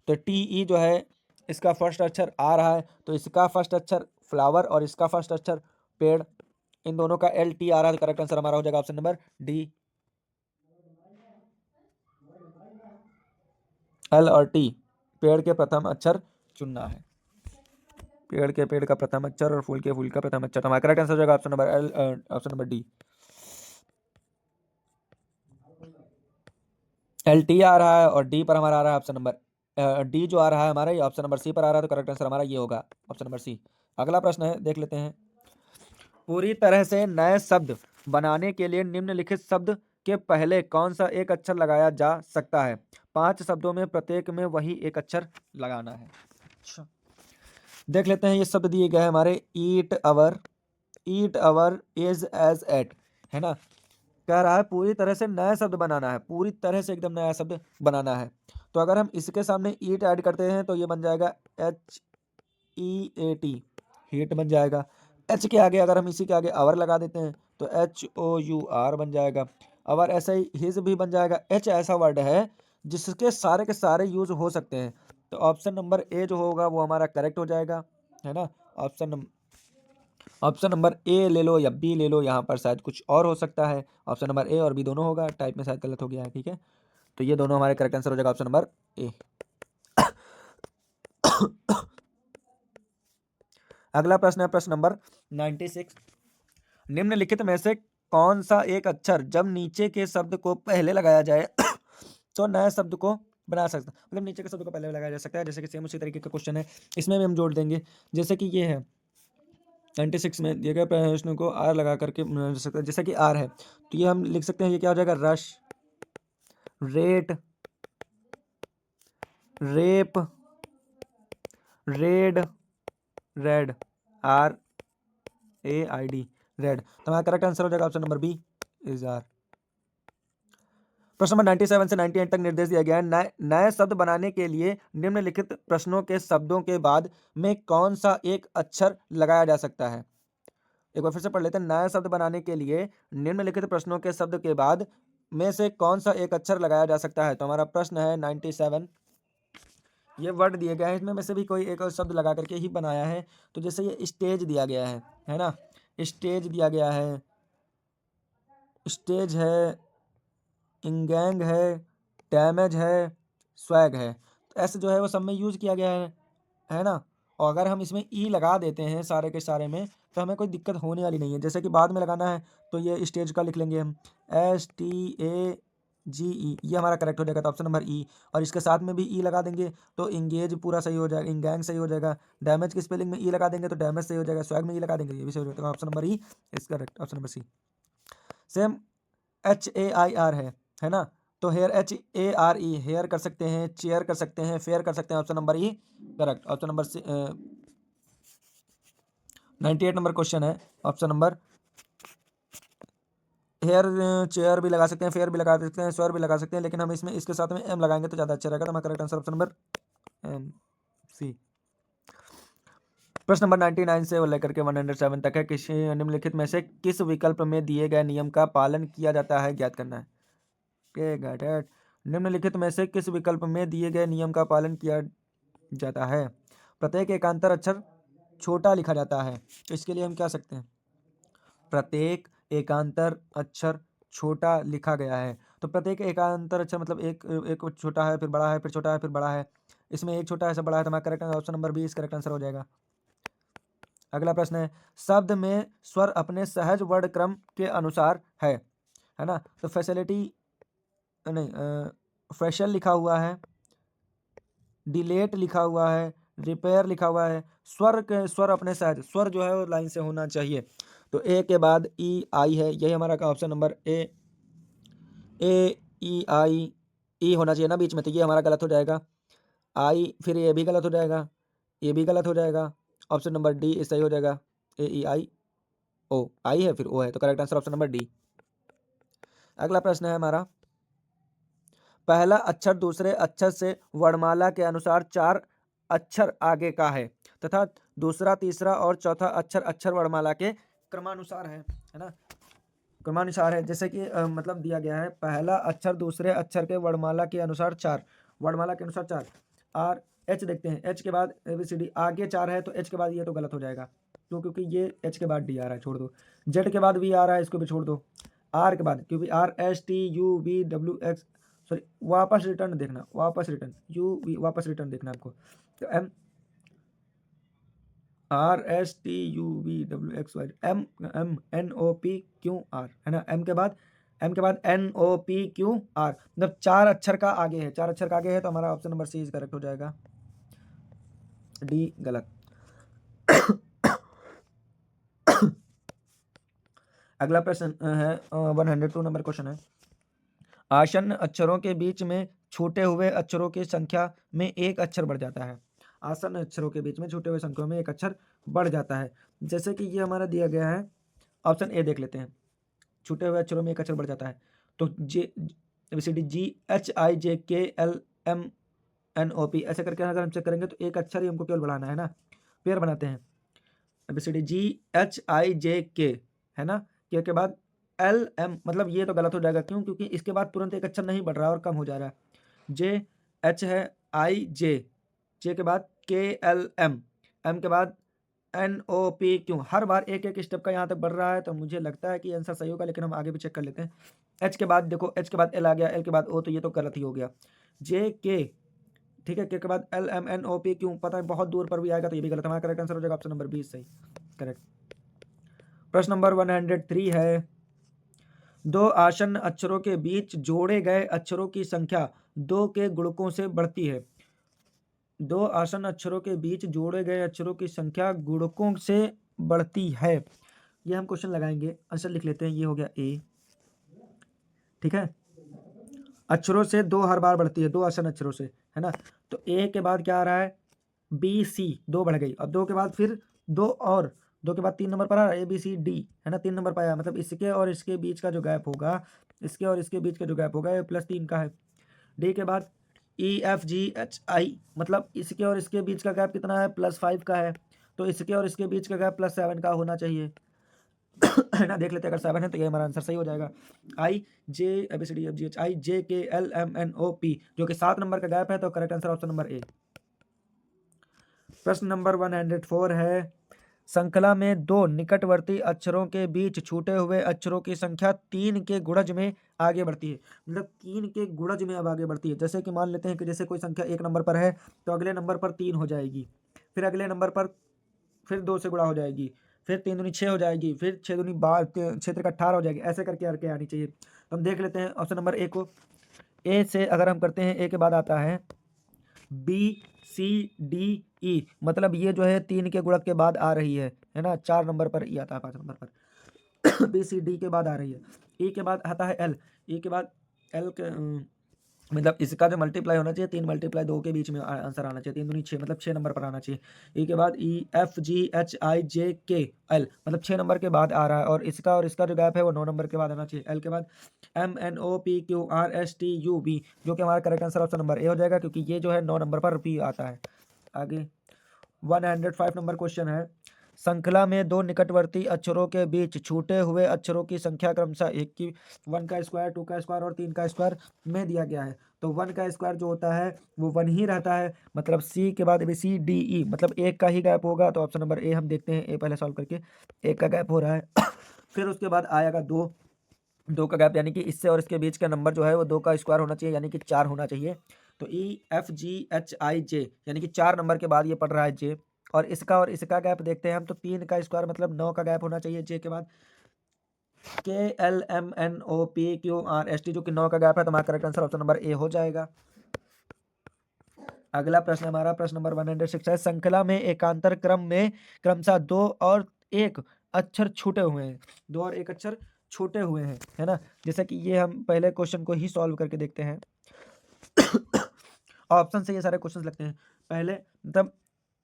तो TE जो है इसका फर्स्ट अक्षर आ रहा है, तो इसका फर्स्ट अक्षर फ्लावर और इसका फर्स्ट अक्षर पेड़, इन दोनों का LT आ रहा है, तो करेक्ट आंसर हमारा हो जाएगा ऑप्शन नंबर डी, L और T, पेड़ के प्रथम अक्षर चुनना है, पेड़ का प्रथम अक्षर और फूल का प्रथम अक्षर, हमारा करेक्ट आंसर हो जाएगा option number L, option number D. LT आ रहा है और डी पर हमारा आ रहा है ऑप्शन नंबर डी जो आ रहा है हमारा, ये ऑप्शन नंबर सी पर आ रहा है, तो करेक्ट आंसर हमारा ये होगा ऑप्शन नंबर सी। अगला प्रश्न है, देख लेते हैं, पूरी तरह से नए शब्द बनाने के लिए निम्नलिखित शब्द के पहले कौन सा एक अक्षर लगाया जा सकता है, 5 शब्दों में प्रत्येक में वही एक अक्षर लगाना है। अच्छा, देख लेते हैं, ये शब्द दिए गए हैं हमारे, ईट अवर इज एज एट, है ना, कह रहा है पूरी तरह से नया शब्द बनाना है, पूरी तरह से एकदम नया शब्द बनाना है, तो अगर हम इसके सामने ईट ऐड करते हैं तो ये बन जाएगा HEAT, हीट बन जाएगा, एच के आगे अगर हम इसी के आगे अवर लगा देते हैं तो HOUR बन जाएगा, अवर ऐसा ही हिज भी बन जाएगा, एच ऐसा वर्ड है जिसके सारे के सारे यूज हो सकते हैं, तो ऑप्शन नंबर ए जो होगा वो हमारा करेक्ट हो जाएगा, है ना, ऑप्शन नंबर ए ले लो या बी ले लो, यहाँ पर शायद कुछ और हो सकता है, ऑप्शन नंबर ए और बी दोनों होगा, टाइप में शायद गलत हो गया है, ठीक है, तो ये दोनों हमारे करेक्ट आंसर हो जाएगा ऑप्शन नंबर ए। अगला प्रश्न है प्रश्न नंबर 96, निम्नलिखित में से कौन सा एक अक्षर जब नीचे के शब्द को पहले लगाया जाए तो नए शब्द को बना सकता, मतलब नीचे के शब्द को पहले लगाया जा सकता है। जैसे कि सेम उसी तरीके का क्वेश्चन है, इसमें भी हम जोड़ देंगे। जैसे कि ये है 96 में दिए गए प्रश्न को आर लगा करके बना जा सकता है। जैसा कि आर है तो ये हम लिख सकते हैं, ये क्या हो जाएगा, rush, rate, rape, raid, raid, RAID, raid. तो हमारा करेक्ट आंसर हो जाएगा option number B is R. प्रश्न नंबर 97 से 98 तक निर्देश दिया गया है, नए शब्द बनाने के लिए निम्नलिखित प्रश्नों के शब्दों के बाद में कौन सा एक अक्षर लगाया जा सकता है। एक बार फिर से पढ़ लेते हैं। नए शब्द बनाने के लिए निम्नलिखित प्रश्नों के शब्द के बाद में से कौन सा एक अक्षर लगाया जा सकता है। तो हमारा प्रश्न है 97, ये वर्ड दिए गए हैं, इसमें में से भी कोई एक और शब्द लगा करके ही बनाया है। तो जैसे ये स्टेज दिया गया है ना, स्टेज दिया गया है, स्टेज है, इंगैंग है, डैमेज है, स्वैग है। तो ऐसे जो है वो सब में यूज किया गया है ना। और अगर हम इसमें ई लगा देते हैं सारे के सारे में तो हमें कोई दिक्कत होने वाली नहीं है। जैसे कि बाद में लगाना है तो ये स्टेज का लिख लेंगे हम, STAGE, ये हमारा करेक्ट हो जाएगा। तो ऑप्शन नंबर ई, और इसके साथ में भी ई लगा देंगे तो इंगेज पूरा सही हो जाएगा, इंगैंग सही हो जाएगा। डैमेज की स्पेलिंग में ई लगा देंगे तो डैमेज सही हो जाएगा, स्वैग में ई लगा देंगे ये भी सही हो जाएगा। Option number E is correct, option number C. Same HAIR है ना, तो हेयर HARE, हेयर कर सकते हैं, चेयर कर सकते हैं, फेयर कर सकते हैं। ऑप्शन नंबर ई correct, option number 98 number question है, ऑप्शन नंबर हेयर, चेयर भी लगा सकते हैं, फेयर भी लगा सकते हैं, स्वर भी लगा सकते हैं, लेकिन हम इसमें इसके साथ में एम लगाएंगे तो ज़्यादा अच्छा रहेगा। तो हमारा correct answer option number M C. प्रश्न नंबर 99 से लेकर के 107 तक है, किसी निम्नलिखित में से किस विकल्प में दिए गए नियम का पालन किया जाता है, ज्ञात करना है। निम्नलिखित में से किस विकल्प में दिए गए नियम का पालन किया जाता है। प्रत्येक एकांतर अक्षर छोटा लिखा जाता है। इसके लिए हम क्या सकते हैं, प्रत्येक एकांतर अक्षर छोटा लिखा गया है। तो प्रत्येक एकांतर अक्षर मतलब एक छोटा है, फिर बड़ा है, फिर छोटा है, फिर बड़ा है। इसमें एक छोटा है, सब बड़ा है। तो हमारा करेक्ट ऑप्शन नंबर बी इस करेक्ट आंसर हो जाएगा। अगला प्रश्न है, शब्द में स्वर अपने सहज वर्ण क्रम के अनुसार है ना। तो फैसिलिटी नहीं, फैशल लिखा हुआ है, डिलेट लिखा हुआ है, रिपेयर लिखा हुआ है। स्वर अपने सहज, स्वर जो है वो लाइन से होना चाहिए। तो ए के बाद ई आई है, यही हमारा का ऑप्शन नंबर ए ई होना चाहिए ना बीच में, तो ये हमारा गलत हो जाएगा। आई, फिर ये भी गलत हो जाएगा, ये भी गलत हो जाएगा। ऑप्शन नंबर डी सही हो जाएगा। AEIO, आई है फिर ओ है, तो correct answer option number D. अगला प्रश्न है हमारा, पहला अक्षर दूसरे अक्षर से वर्णमाला के अनुसार 4 अक्षर आगे का है तथा दूसरा, तीसरा और चौथा अक्षर अक्षर वर्णमाला के क्रमानुसार है ना, क्रमानुसार है। जैसे कि मतलब दिया गया है, पहला अक्षर दूसरे अक्षर के वर्णमाला के अनुसार 4, वर्णमाला के अनुसार 4। RH देखते हैं, H के बाद ABCD, आगे 4 है तो H के बाद ये तो गलत हो जाएगा, क्योंकि ये H के बाद D आ रहा है, छोड़ दो। Z के बाद V आ रहा है, इसको भी छोड़ दो। R के बाद, क्योंकि RSTUVWX, सॉरी वापस रिटर्न देखना, वापस रिटर्न UV, वापस रिटर्न देखना आपको। तो M RSTUVWXY, MNOPQR है ना। M के बाद NOPQR, मतलब 4 अक्षर का आगे है, 4 अक्षर का आगे है। तो हमारा ऑप्शन नंबर सी करेक्ट हो जाएगा, डी गलत। अगला प्रश्न है 102 नंबर क्वेश्चन है, आसन्न अक्षरों के बीच में छूटे हुए अक्षरों की संख्या में एक अक्षर बढ़ जाता है। आसन्न अक्षरों के बीच में छूटे हुए संख्याओं में एक अक्षर बढ़ जाता है। जैसे कि ये हमारा दिया गया है, ऑप्शन ए देख लेते हैं, छूटे हुए अक्षरों में एक अक्षर बढ़ जाता है। तो GHIJKLMNOP ऐसे करके अगर हम चेक करेंगे तो एक अक्षर ही हमको केवल बढ़ाना है ना। पेयर बनाते हैं, GHIJK है ना, के बाद LM, मतलब ये तो गलत हो जाएगा, क्यों, क्योंकि इसके बाद तुरंत एक अक्षर नहीं बढ़ रहा है और कम हो जा रहा है। JH है, IJ, जे के बाद KLM, M के बाद NOPQ, हर बार एक एक स्टेप का यहाँ तक बढ़ रहा है। तो मुझे लगता है कि आंसर सही होगा, लेकिन हम आगे भी चेक कर लेते हैं। H के बाद देखो, H के बाद L आ गया, L के बाद O, तो ये तो गलत ही हो गया। JK, ठीक है, K के बाद LMNOPQ, पता है बहुत दूर पर भी आएगा, तो ये भी गलत। हमारा करेक्ट आंसर हो जाएगा ऑप्शन नंबर 20 सही, करेक्ट। प्रश्न नंबर 103 है, दो आसन्न अक्षरों के बीच जोड़े गए अक्षरों की संख्या दो के गुणकों से बढ़ती है। दो आसन्न अक्षरों के बीच जोड़े गए अक्षरों की संख्या गुणकों से बढ़ती है। ये हम क्वेश्चन लगाएंगे, आंसर लिख लेते हैं। ये हो गया ए, ठीक है। अक्षरों से दो हर बार बढ़ती है, दो आसन्न अक्षरों से, है ना। तो ए के बाद क्या आ रहा है, बी सी, दो बढ़ गई। अब दो के बाद फिर दो, और दो के बाद 3 नंबर पर आ रहा है ए बी सी डी, है ना। 3 नंबर पर आया, मतलब इसके और इसके बीच का जो गैप होगा, इसके और इसके बीच का जो गैप होगा ये +3 का है। डी के बाद ई एफ जी एच आई, मतलब इसके और इसके बीच का गैप कितना है, +5 का है। तो इसके और इसके बीच का गैप +7 का होना चाहिए, है ना। देख लेते हैं, अगर 7 है तो ये हमारा आंसर सही हो जाएगा। I J A B C D F G H I J K L M N O P, जो कि 7 नंबर का गैप है, तो correct answer option number A. प्रश्न नंबर 104 है, श्रृंखला में दो निकटवर्ती अक्षरों के बीच छूटे हुए अक्षरों की संख्या 3 के गुणज में आगे बढ़ती है। मतलब 3 के गुणज में अब आगे बढ़ती है। जैसे कि मान लेते हैं कि जैसे कोई संख्या 1 नंबर पर है तो अगले नंबर पर 3 हो जाएगी, फिर अगले नंबर पर फिर 2 से गुणा हो जाएगी, फिर 3 दूनी 6 हो जाएगी, फिर 6 दूनी 12, 6 का 18 हो जाएगी, ऐसे करके करके आनी चाहिए। तो हम देख लेते हैं ऑप्शन नंबर ए को। ए से अगर हम करते हैं, ए के बाद आता है बी सी डी ई, मतलब ये जो है 3 के गुणक के बाद आ रही है ना। 4 नंबर पर ई आता है, 5 नंबर पर बी सी डी के बाद आ रही है। ई के बाद आता है एल, ई के बाद एल के मतलब इसका जो मल्टीप्लाई होना चाहिए 3 मल्टीप्लाई 2 के बीच में आंसर आना चाहिए, 3 दूनी 6, मतलब 6 नंबर पर आना चाहिए। ई के बाद ई F G H I J K L, मतलब 6 नंबर के बाद आ रहा है, और इसका जो गैप है वो 9 नंबर के बाद आना चाहिए। एल के बाद M N O P Q R S T U B, जो कि हमारा correct answer option number A हो जाएगा, क्योंकि ये जो है 9 नंबर पर पी आता है। आगे 105 नंबर क्वेश्चन है, श्रृंखला में दो निकटवर्ती अक्षरों के बीच छूटे हुए अक्षरों की संख्या क्रमशः 1 का स्क्वायर, 2 का स्क्वायर और 3 का स्क्वायर में दिया गया है। तो 1 का स्क्वायर जो होता है वो 1 ही रहता है, मतलब सी के बाद बी सी डी ई, मतलब 1 का ही गैप होगा। तो ऑप्शन नंबर ए हम देखते हैं, ए पहले सॉल्व करके, 1 का गैप हो रहा है फिर उसके बाद आएगा 2 का गैप, यानी कि इससे और इसके बीच का नंबर जो है वो 2 का स्क्वायर होना चाहिए, यानी कि 4 होना चाहिए। तो ई एफ जी एच आई जे, यानी कि 4 नंबर के बाद ये पड़ रहा है जे, और इसका गैप देखते हैं हम, तो 3 का स्क्वायर मतलब 9 का गैप होना चाहिए जे के बाद। K L M N O P Q R S T, जो कि 9 का गैप है, तो हमारा correct answer option number A हो जाएगा। अगला प्रश्न हमारा प्रश्न नंबर 106 है, श्रृंखला में एकांतर क्रम में क्रमशः 2 और 1 अक्षर छूटे हुए हैं, 2 और 1 अक्षर छूटे हुए हैं, है ना। जैसे कि ये हम पहले क्वेश्चन को ही सॉल्व करके देखते हैं ऑप्शन से ये सारे क्वेश्चन लगते हैं। पहले मतलब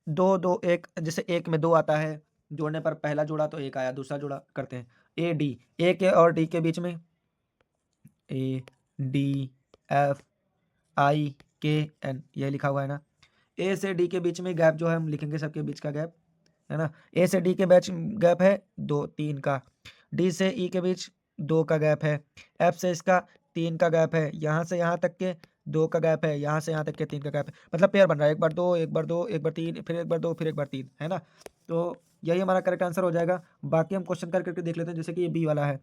2 2 1, जैसे 1 में 2 आता है, जोड़ने पर पहला जोड़ा तो 1 आया, दूसरा जोड़ा करते हैं ए डी, ए के और डी के बीच में ए डी एफ आई के एन, ये लिखा हुआ है ना। ए से डी के बीच में गैप जो है हम लिखेंगे सबके बीच का गैप, है ना। ए से डी के बीच गैप है 2 3 का, डी से ई के बीच 2 का गैप है, एफ से इसका 3 का गैप है, यहाँ से यहाँ तक के 2 का गैप है, यहाँ से यहाँ तक के 3 का गैप है, मतलब पेयर बन रहा है, 1 बार 2 1 बार 2 1 बार 3, फिर 1 बार 2 फिर 1 बार 3, है ना। तो यही हमारा करेक्ट आंसर हो जाएगा। बाकी हम क्वेश्चन कर करके देख लेते हैं, जैसे कि ये बी वाला है,